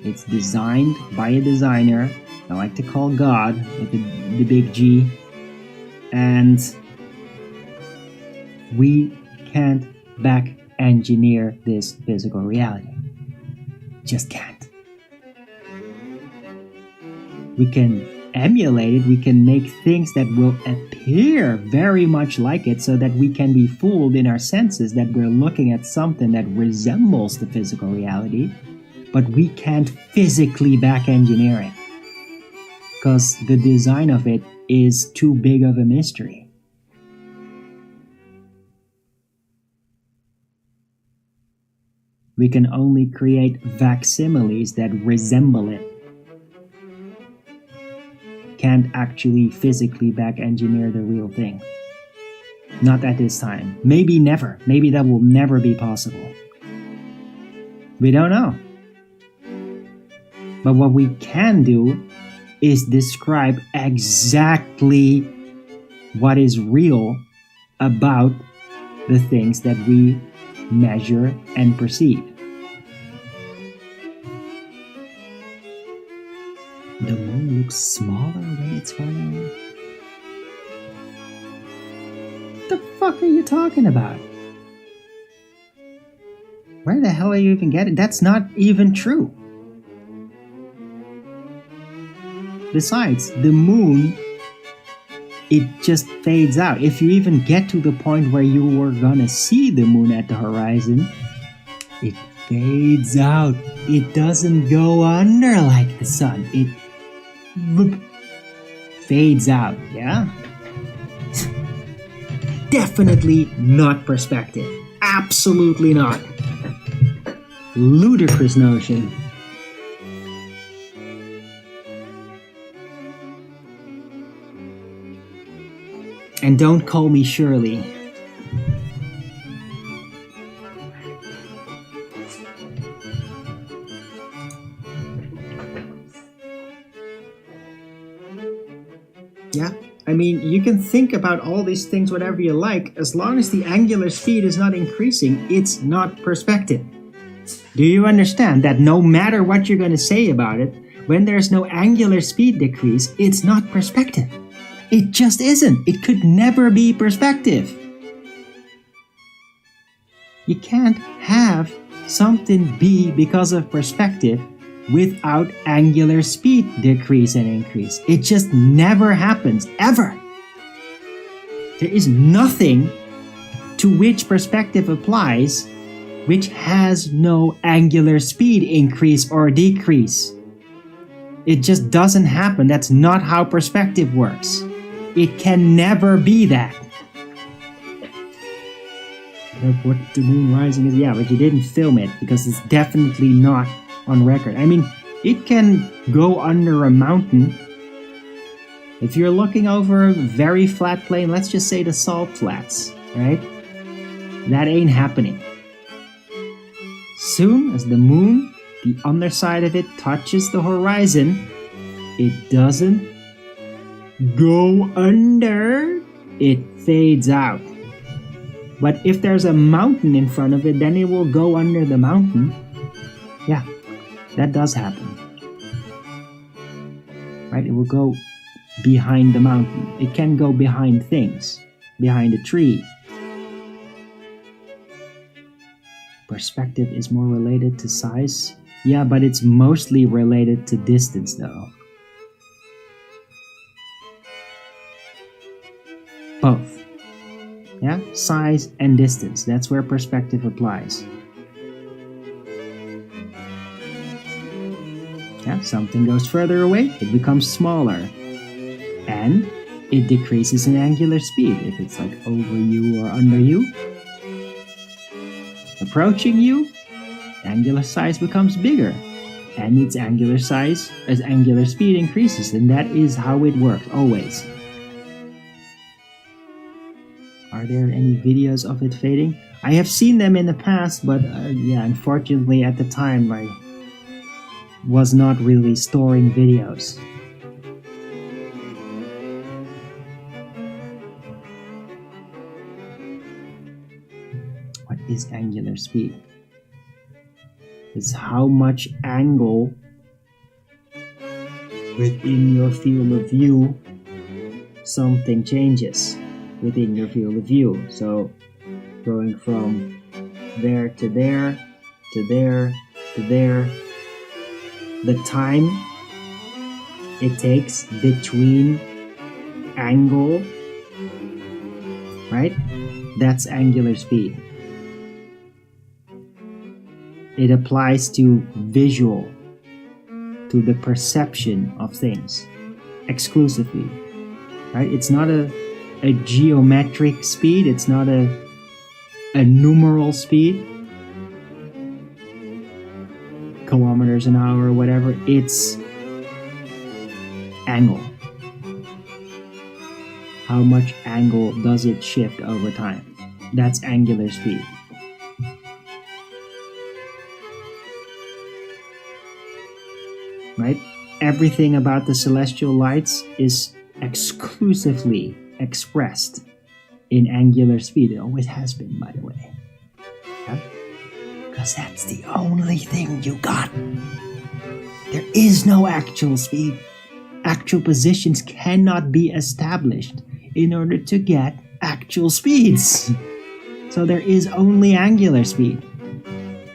It's designed by a designer I like to call God with the big G. And we can't back engineer this physical reality. Just can't. We can emulate it, we can make things that will appear very much like it so that we can be fooled in our senses that we're looking at something that resembles the physical reality, but we can't physically back engineer it because the design of it is too big of a mystery. We can only create facsimiles that resemble it. Can't actually physically back engineer the real thing. Not at this time. Maybe never. Maybe that will never be possible. We don't know. But what we can do is describe exactly what is real about the things that we measure and perceive. The moon looks smaller when it's running. What the fuck are you talking about? Where the hell are you even getting? That's not even true. Besides, the moon, it just fades out. If you even get to the point where you were gonna see the moon at the horizon, it fades out. It doesn't go under like the sun. It fades out, yeah? Definitely not perspective. Absolutely not. Ludicrous notion. And don't call me Shirley. Yeah, I mean, you can think about all these things whatever you like, as long as the angular speed is not increasing, it's not perspective. Do you understand that no matter what you're going to say about it, when there's no angular speed decrease, it's not perspective. It just isn't. It could never be perspective. You can't have something be because of perspective without angular speed decrease and increase. It just never happens, ever. There is nothing to which perspective applies which has no angular speed increase or decrease. It just doesn't happen. That's not how perspective works. It can never be that. What the moon rising is, yeah, but you didn't film it because it's definitely not on record. I mean, it can go under a mountain. If you're looking over a very flat plain, let's just say the salt flats, right? That ain't happening. Soon as the moon, the underside of it touches the horizon, it doesn't go under, it fades out. But if there's a mountain in front of it, then it will go under the mountain. Yeah, that does happen. Right? It will go behind the mountain. It can go behind things. behind a tree. Perspective is more related to size. Yeah, but it's mostly related to distance though. Both. Yeah, size and distance. That's where perspective applies. Yeah, something goes further away, it becomes smaller. And it decreases in angular speed if it's like over you or under you. Approaching you, angular size becomes bigger. And its angular size as angular speed increases, and that is how it works always. Are there any videos of it fading? I have seen them in the past, but yeah, unfortunately at the time I was not really storing videos. What is angular speed? It's how much angle within your field of view something changes within your field of view. So going from there to there to there to there, the time it takes between angle, right? That's angular speed. It applies to visual, to the perception of things exclusively, right? It's not a geometric speed, it's not a numeral speed, kilometers an hour or whatever. It's angle. How much angle does it shift over time? That's angular speed. Right? Everything about the celestial lights is exclusively expressed in angular speed. It always has been, by the way. Yeah? Because that's the only thing you got. There is no actual speed. Actual positions cannot be established in order to get actual speeds. So there is only angular speed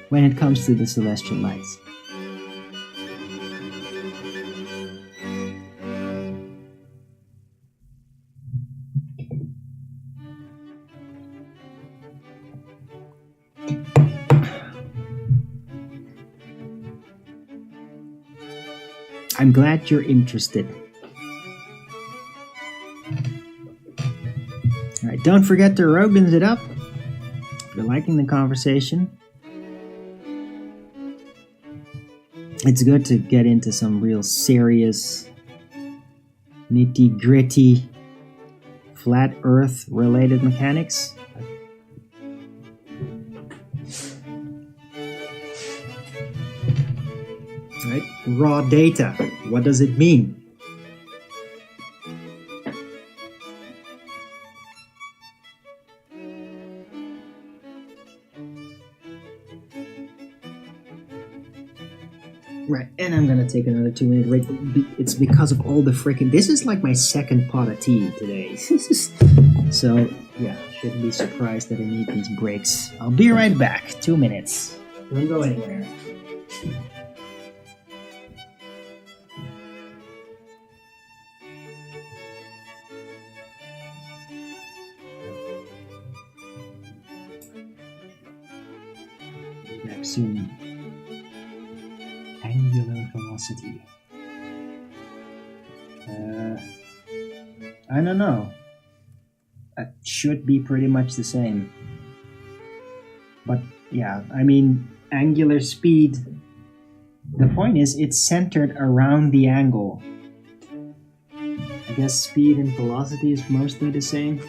when it comes to the celestial lights. I'm glad you're interested. Alright, don't forget to Rogan's it up if you're liking the conversation. It's good to get into some real serious, nitty-gritty, flat earth related mechanics. Right? Raw data. What does it mean? Right, and I'm gonna take another 2-minute break. It's because of all the freaking. This is like my second pot of tea today. So, yeah, shouldn't be surprised that I need these breaks. I'll be right back. 2 minutes. Don't go anywhere. Back soon. Angular velocity. I don't know. It should be pretty much the same. But yeah, I mean, angular speed, the point is it's centered around the angle. I guess speed and velocity is mostly the same.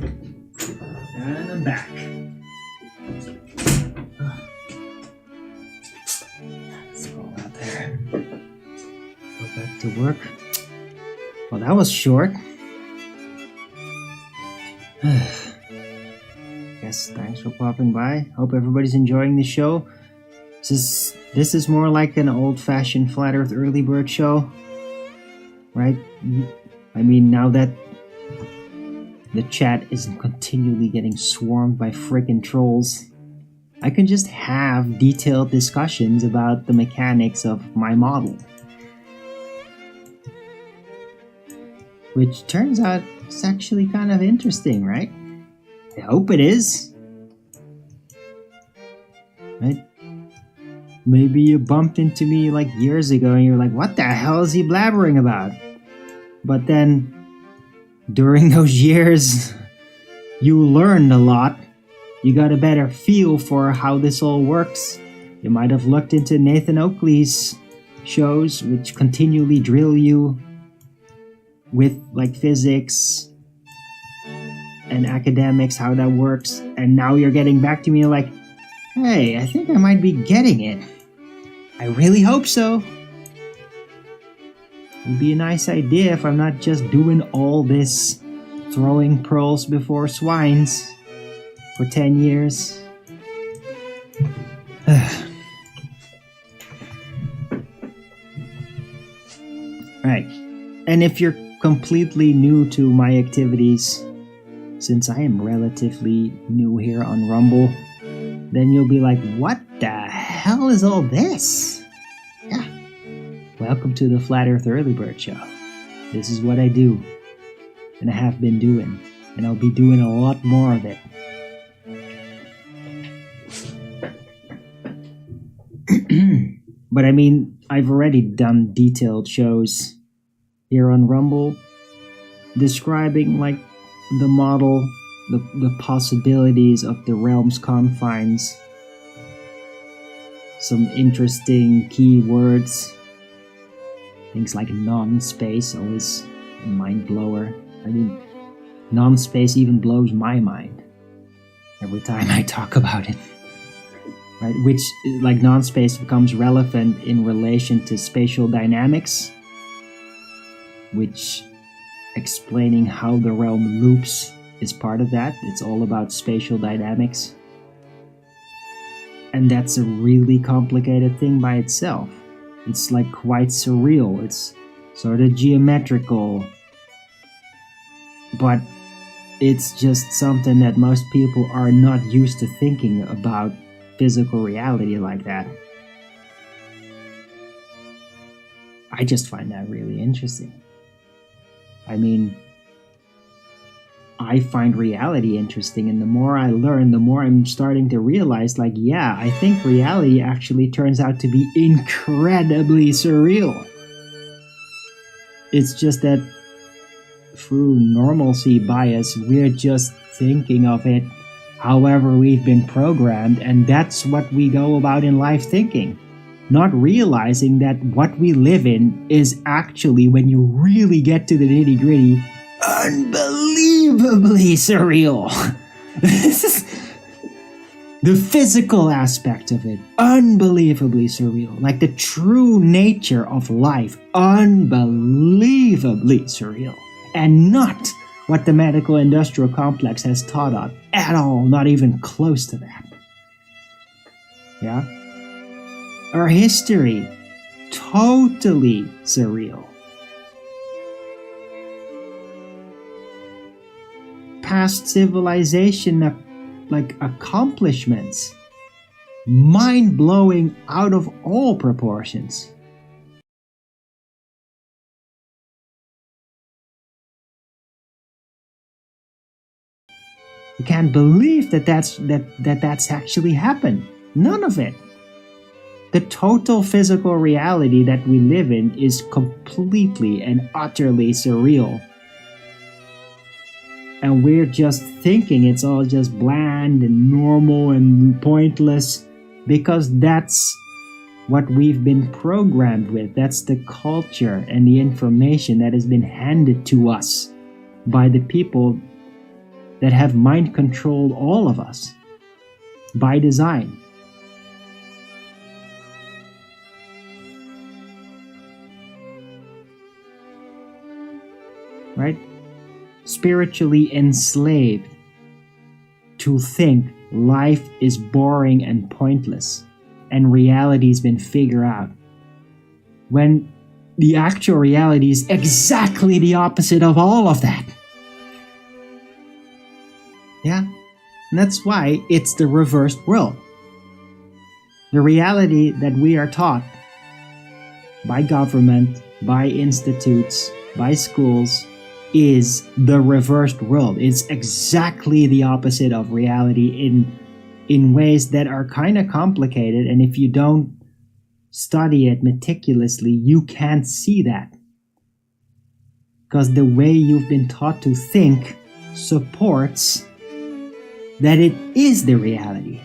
And I'm back. Let's go out there. Go back to work. Well, that was short. Yes, thanks for popping by. Hope everybody's enjoying the show. This is more like an old-fashioned Flat Earth early bird show, right? I mean, now that the chat isn't continually getting swarmed by frickin' trolls, I can just have detailed discussions about the mechanics of my model. Which turns out it's actually kind of interesting, right? I hope it is. Right? Maybe you bumped into me like years ago and you're like, what the hell is he blabbering about? But then, during those years, you learned a lot. You got a better feel for how this all works. You might have looked into Nathan Oakley's shows, which continually drill you with like physics and academics, how that works. And now you're getting back to me like, hey, I think I might be getting it. I really hope so. It'd be a nice idea if I'm not just doing all this throwing pearls before swines for 10 years. Right. And if you're completely new to my activities, since I am relatively new here on Rumble, then you'll be like, what the hell is all this? Yeah. Welcome to the Flat Earth Early Bird Show. This is what I do, and I have been doing, and I'll be doing a lot more of it. But I mean, I've already done detailed shows here on Rumble describing like the model, the possibilities of the realm's confines, some interesting keywords, things like non-space, always a mind blower. I mean, non-space even blows my mind every time I talk about it. Right? Which, like, non-space becomes relevant in relation to spatial dynamics, which explaining how the realm loops is part of that. It's all about spatial dynamics. And that's a really complicated thing by itself. It's like quite surreal. It's sort of geometrical. But it's just something that most people are not used to thinking about physical reality like that. I just find that really interesting. I mean, I find reality interesting, and the more I learn, the more I'm starting to realize, like, yeah, I think reality actually turns out to be incredibly surreal. It's just that through normalcy bias, we're just thinking of it however we've been programmed, and that's what we go about in life thinking. Not realizing that what we live in is actually, when you really get to the nitty-gritty, unbelievably surreal. This is the physical aspect of it, unbelievably surreal. Like the true nature of life, unbelievably surreal. And not what the medical industrial complex has taught us at all, not even close to that. Yeah? Our history, totally surreal. Past civilization, like accomplishments, mind-blowing out of all proportions. You can't believe that's actually happened. None of it. The total physical reality that we live in is completely and utterly surreal. And we're just thinking it's all just bland and normal and pointless because that's what we've been programmed with. That's the culture and the information that has been handed to us by the people that have mind controlled all of us by design. Right? Spiritually enslaved to think life is boring and pointless and reality's been figured out, when the actual reality is exactly the opposite of all of that. Yeah? And that's why it's the reversed world. The reality that we are taught by government, by institutes, by schools, is the reversed world. It's exactly the opposite of reality in ways that are kind of complicated, and if you don't study it meticulously, you can't see that. Because the way you've been taught to think supports that it is the reality.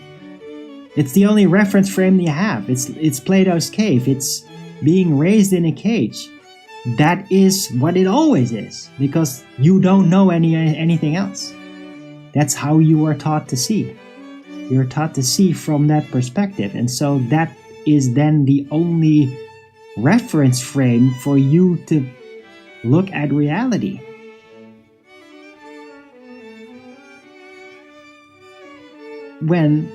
It's the only reference frame you have. It's Plato's cave. It's being raised in a cage. That is what it always is, because you don't know anything else. That's how you are taught to see. You're taught to see from that perspective, and so that is then the only reference frame for you to look at reality. When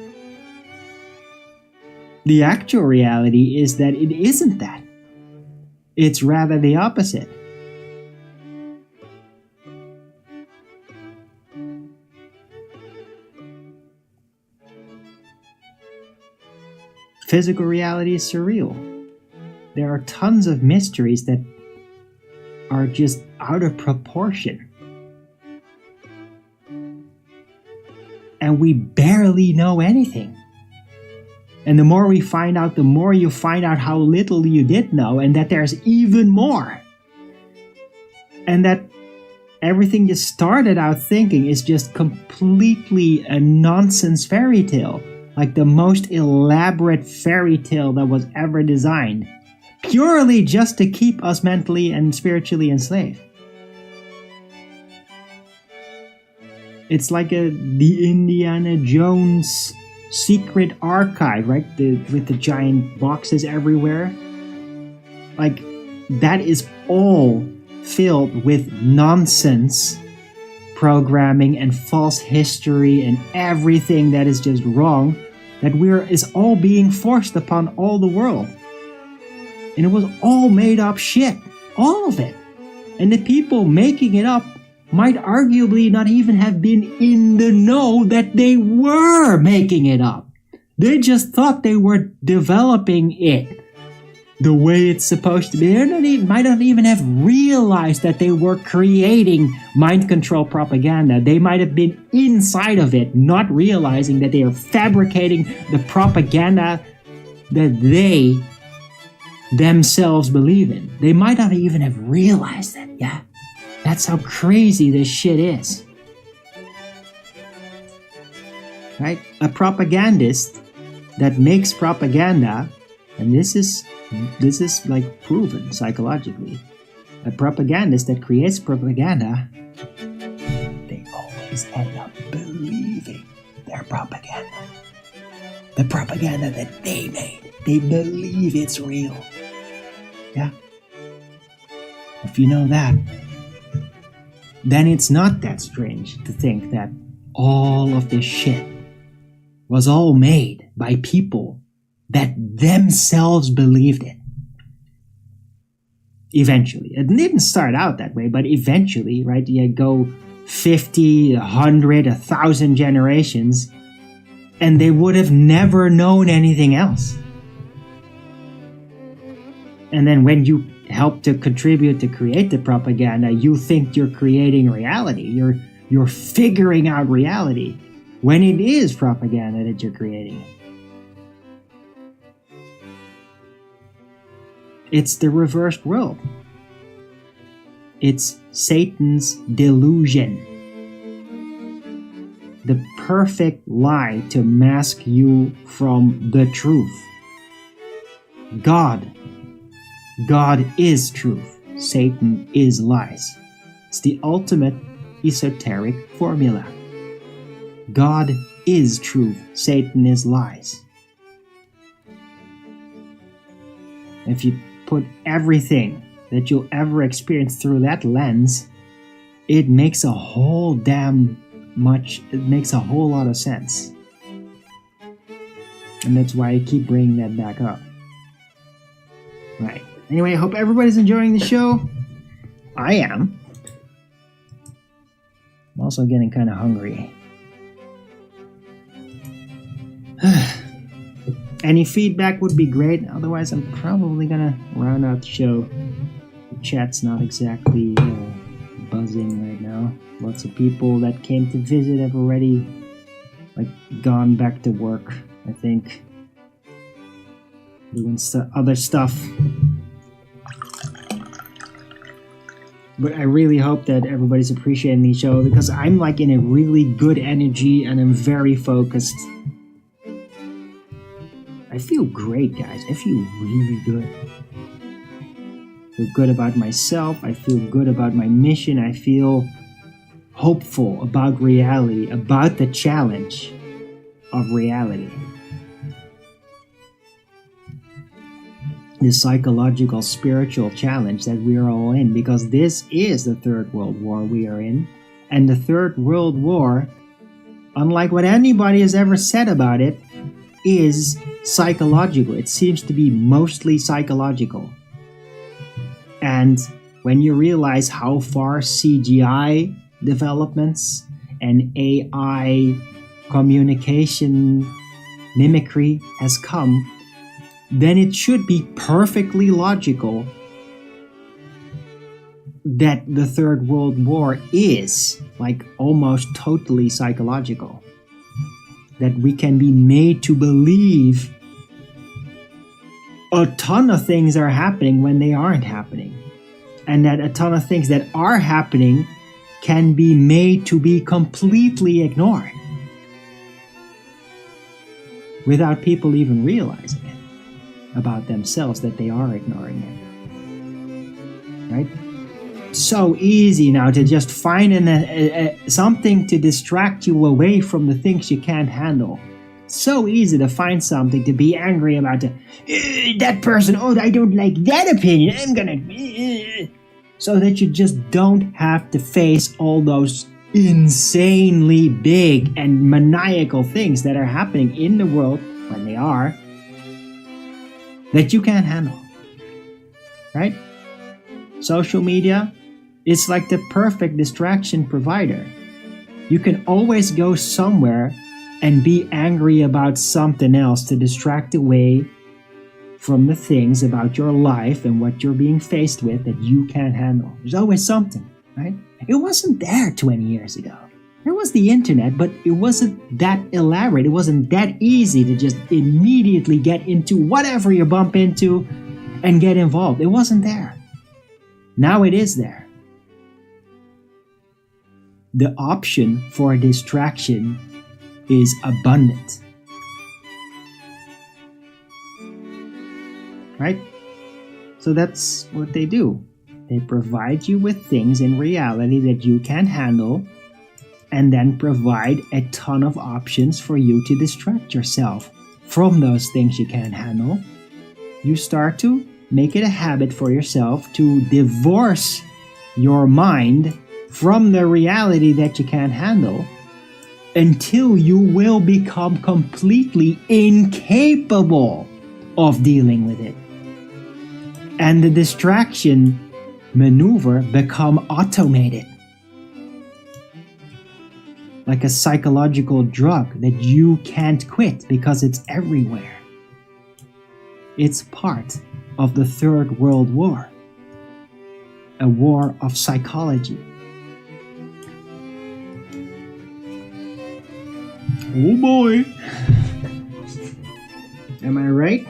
the actual reality is that it isn't that. It's rather the opposite. Physical reality is surreal. There are tons of mysteries that are just out of proportion. And we barely know anything. And the more we find out, the more you find out how little you did know, and that there's even more. And that everything you started out thinking is just completely a nonsense fairy tale. Like the most elaborate fairy tale that was ever designed. Purely just to keep us mentally and spiritually enslaved. It's like the Indiana Jones secret archive, right? With the giant boxes everywhere. Like, that is all filled with nonsense programming and false history and everything that is just wrong, that is all being forced upon all the world. And it was all made up shit. All of it. And the people making it up might arguably not even have been in the know that they were making it up. They just thought they were developing it the way it's supposed to be. They might not even have realized that they were creating mind control propaganda. They might have been inside of it, not realizing that they are fabricating the propaganda that they themselves believe in. They might not even have realized that, yeah? That's how crazy this shit is. Right? A propagandist that makes propaganda, and this is like proven psychologically. A propagandist that creates propaganda, they always end up believing their propaganda. The propaganda that they made. They believe it's real. Yeah? If you know that, then it's not that strange to think that all of this shit was all made by people that themselves believed it. Eventually. It didn't start out that way, but eventually, right? You go 50, 100, 1,000 generations, and they would have never known anything else. And then when you help to contribute to create the propaganda, you think you're creating reality. You're figuring out reality when it is propaganda that you're creating. It's the reversed world. It's Satan's delusion. The perfect lie to mask you from the truth. God is truth. Satan is lies. It's the ultimate esoteric formula. God is truth, Satan is lies. If you put everything that you'll ever experience through that lens, it makes a whole lot of sense. And that's why I keep bringing that back up. Right. Anyway, I hope everybody's enjoying the show. I am. I'm also getting kind of hungry. Any feedback would be great. Otherwise, I'm probably gonna round out the show. The chat's not exactly buzzing right now. Lots of people that came to visit have already gone back to work, I think, doing other stuff. But I really hope that everybody's appreciating the show, because I'm in a really good energy and I'm very focused. I feel great, guys. I feel really good. I feel good about myself. I feel good about my mission. I feel hopeful about reality, about the challenge of reality. The psychological, spiritual challenge that we are all in, because this is the Third World War we are in. And the Third World War, unlike what anybody has ever said about it, is psychological. It seems to be mostly psychological. And when you realize how far CGI developments and AI communication mimicry has come, then it should be perfectly logical that the Third World War is almost totally psychological. That we can be made to believe a ton of things are happening when they aren't happening. And that a ton of things that are happening can be made to be completely ignored without people even realizing it about themselves, that they are ignoring it. Right? So easy now to just find something to distract you away from the things you can't handle. So easy to find something to be angry about. That person, I don't like that opinion, I'm gonna... So that you just don't have to face all those insanely big and maniacal things that are happening in the world, when they are, that you can't handle. Right? Social media is like the perfect distraction provider. You can always go somewhere and be angry about something else to distract away from the things about your life and what you're being faced with that you can't handle. There's always something, right? It wasn't there 20 years ago. There was the internet, but it wasn't that elaborate. It wasn't that easy to just immediately get into whatever you bump into and get involved. It wasn't there. Now it is there. The option for distraction is abundant. Right? So that's what they do. They provide you with things in reality that you can't handle, and then provide a ton of options for you to distract yourself from those things you can't handle. You start to make it a habit for yourself to divorce your mind from the reality that you can't handle, until you will become completely incapable of dealing with it. And the distraction maneuver become automated. Like a psychological drug that you can't quit because it's everywhere. It's part of the Third World War. A war of psychology. Oh boy! Am I right?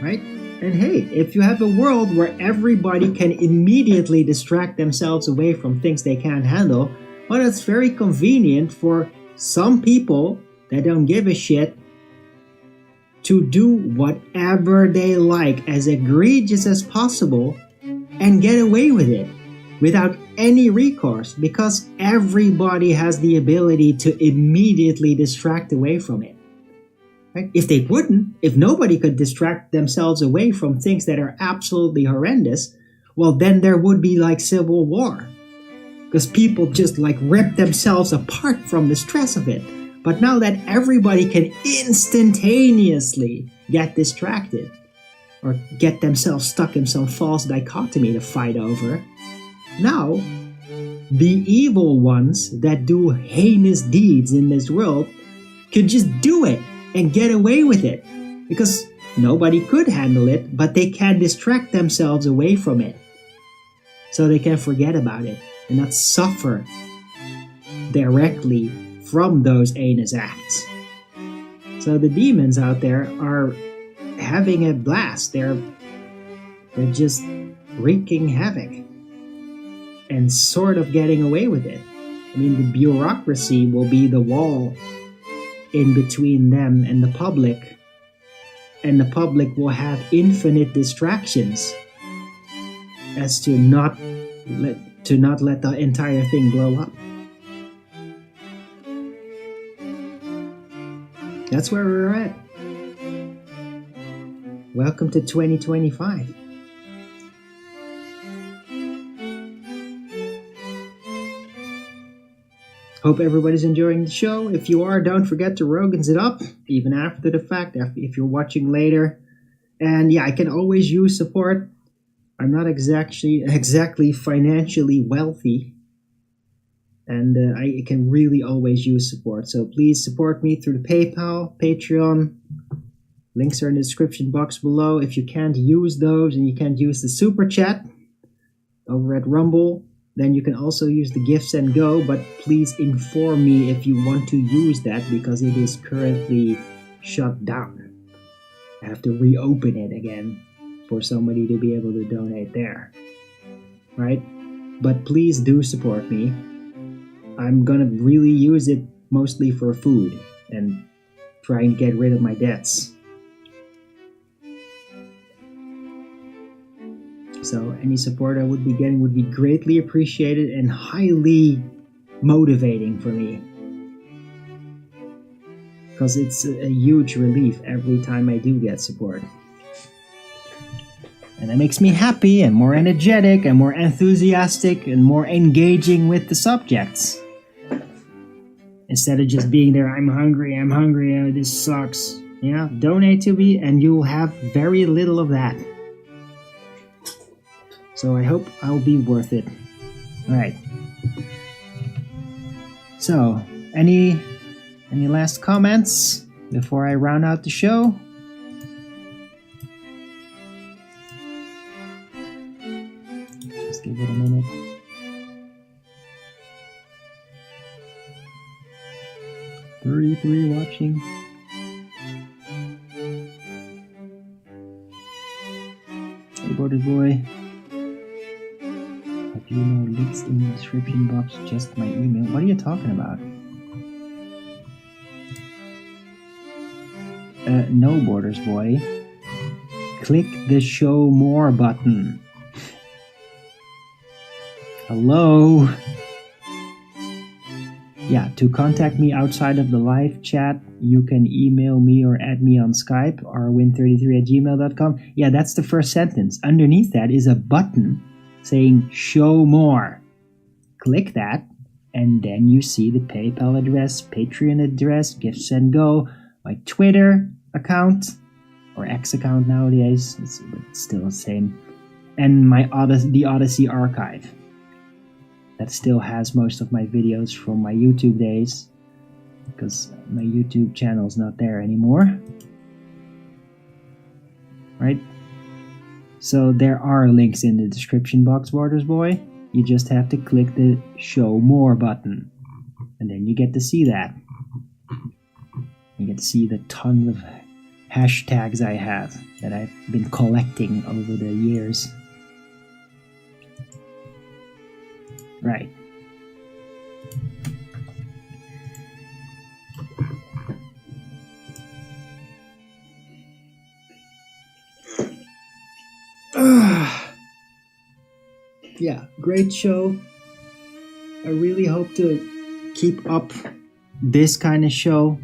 Right? And hey, if you have a world where everybody can immediately distract themselves away from things they can't handle, well, it's very convenient for some people that don't give a shit to do whatever they like, as egregious as possible, and get away with it without any recourse, because everybody has the ability to immediately distract away from it. Right? If nobody could distract themselves away from things that are absolutely horrendous, well, then there would be like civil war, because people just like rip themselves apart from the stress of it. But now that everybody can instantaneously get distracted or get themselves stuck in some false dichotomy to fight over, now the evil ones that do heinous deeds in this world could just do it and get away with it, because nobody could handle it, but they can distract themselves away from it so they can forget about it and not suffer directly from those heinous acts. So the demons out there are having a blast. They're just wreaking havoc and sort of getting away with it. I mean, the bureaucracy will be the wall in between them and the public will have infinite distractions as to not let the entire thing blow up. That's where we're at. Welcome to 2025. Hope everybody's enjoying the show. If you are, don't forget to Rogan's it up, even after the fact, if you're watching later. And yeah, I can always use support. I'm not exactly financially wealthy, and I can really always use support. So please support me through the PayPal, Patreon. Links are in the description box below. If you can't use those and you can't use the super chat over at Rumble, then you can also use the Gifts and Go, but please inform me if you want to use that, because it is currently shut down. I have to reopen it again for somebody to be able to donate there. Right? But please do support me. I'm gonna really use it mostly for food and trying to get rid of my debts. So any support I would be getting would be greatly appreciated and highly motivating for me, because it's a huge relief every time I do get support. And that makes me happy and more energetic and more enthusiastic and more engaging with the subjects. Instead of just being there, I'm hungry, oh, this sucks. Yeah, donate to me and you'll have very little of that. So I hope I'll be worth it. Alright. So, any last comments before I round out the show? Just give it a minute. Three watching. Hey, Borders Boy. If you know links in the description box, just my email. What are you talking about? No, Borders Boy. Click the show more button. Hello? Yeah, to contact me outside of the live chat, you can email me or add me on Skype, rwin33@gmail.com. Yeah, that's the first sentence. Underneath that is a button saying show more. Click that, and then you see the PayPal address, Patreon address, Gifts and Go, my Twitter account, or X account nowadays, it's still the same, and the Odyssey archive. That still has most of my videos from my YouTube days, because my YouTube channel is not there anymore. Right? So there are links in the description box, Borders Boy. You just have to click the show more button, and then you get to see that. You get to see the tons of hashtags I have that I've been collecting over the years. Right. great show. I really hope to keep up this kind of show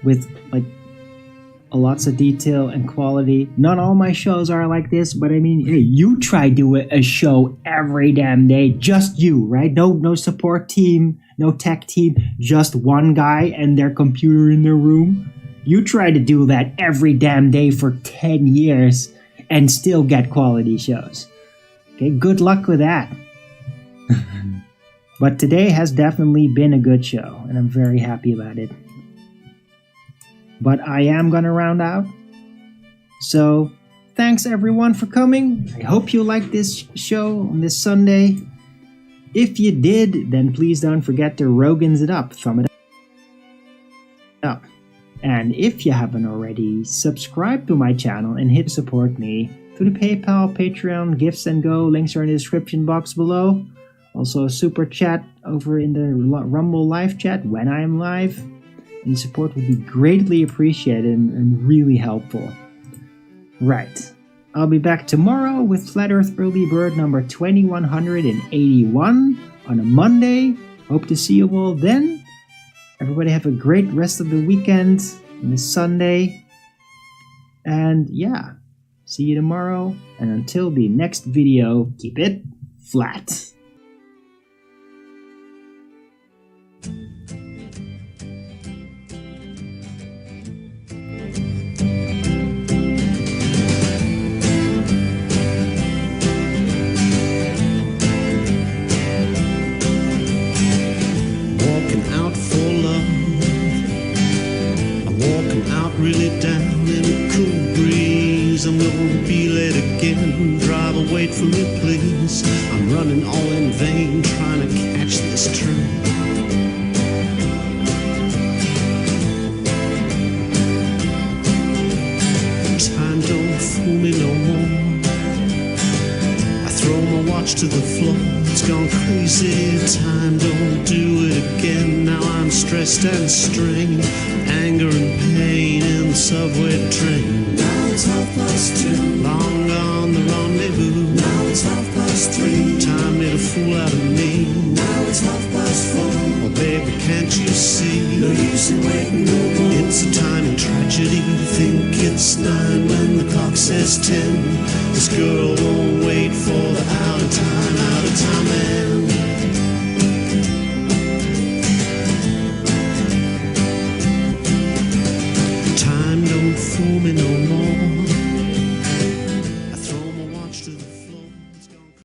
with like lots of detail and quality. Not all my shows are like this, but I mean, hey, you try do a show every damn day, just you, right? No support team, no tech team, just one guy and their computer in their room. You try to do that every damn day for 10 years and still get quality shows. Okay, good luck with that. But today has definitely been a good show, and I'm very happy about it. But I am gonna round out. So, thanks everyone for coming. I hope you liked this show on this Sunday. If you did, then please don't forget to Rogan's it up, thumb it up. And if you haven't already, subscribe to my channel and hit support me through the PayPal, Patreon, Gifts and Go. Links are in the description box below. Also a super chat over in the Rumble live chat when I am live. Any support would be greatly appreciated and really helpful. Right. I'll be back tomorrow with Flat Earth Early Bird number 2181 on a Monday. Hope to see you all then. Everybody have a great rest of the weekend on this Sunday. And yeah, see you tomorrow. And until the next video, keep it flat. Really down in a cool breeze. I'm gonna be late again. Driver, wait for me please. I'm running all in vain trying to catch this train. Time don't fool me no more. I throw my watch to the floor. It's gone crazy. Time don't do it again. Now I'm stressed and strained. Anger and pain in the subway train. Now it's 2:30. Long gone the rendezvous. Now it's 3:30. Time made a fool out of me. Now it's 4:30. Oh baby, can't you see? No use in waiting no more. It's a time of tragedy. Think it's 9 when the clock says 10. This girl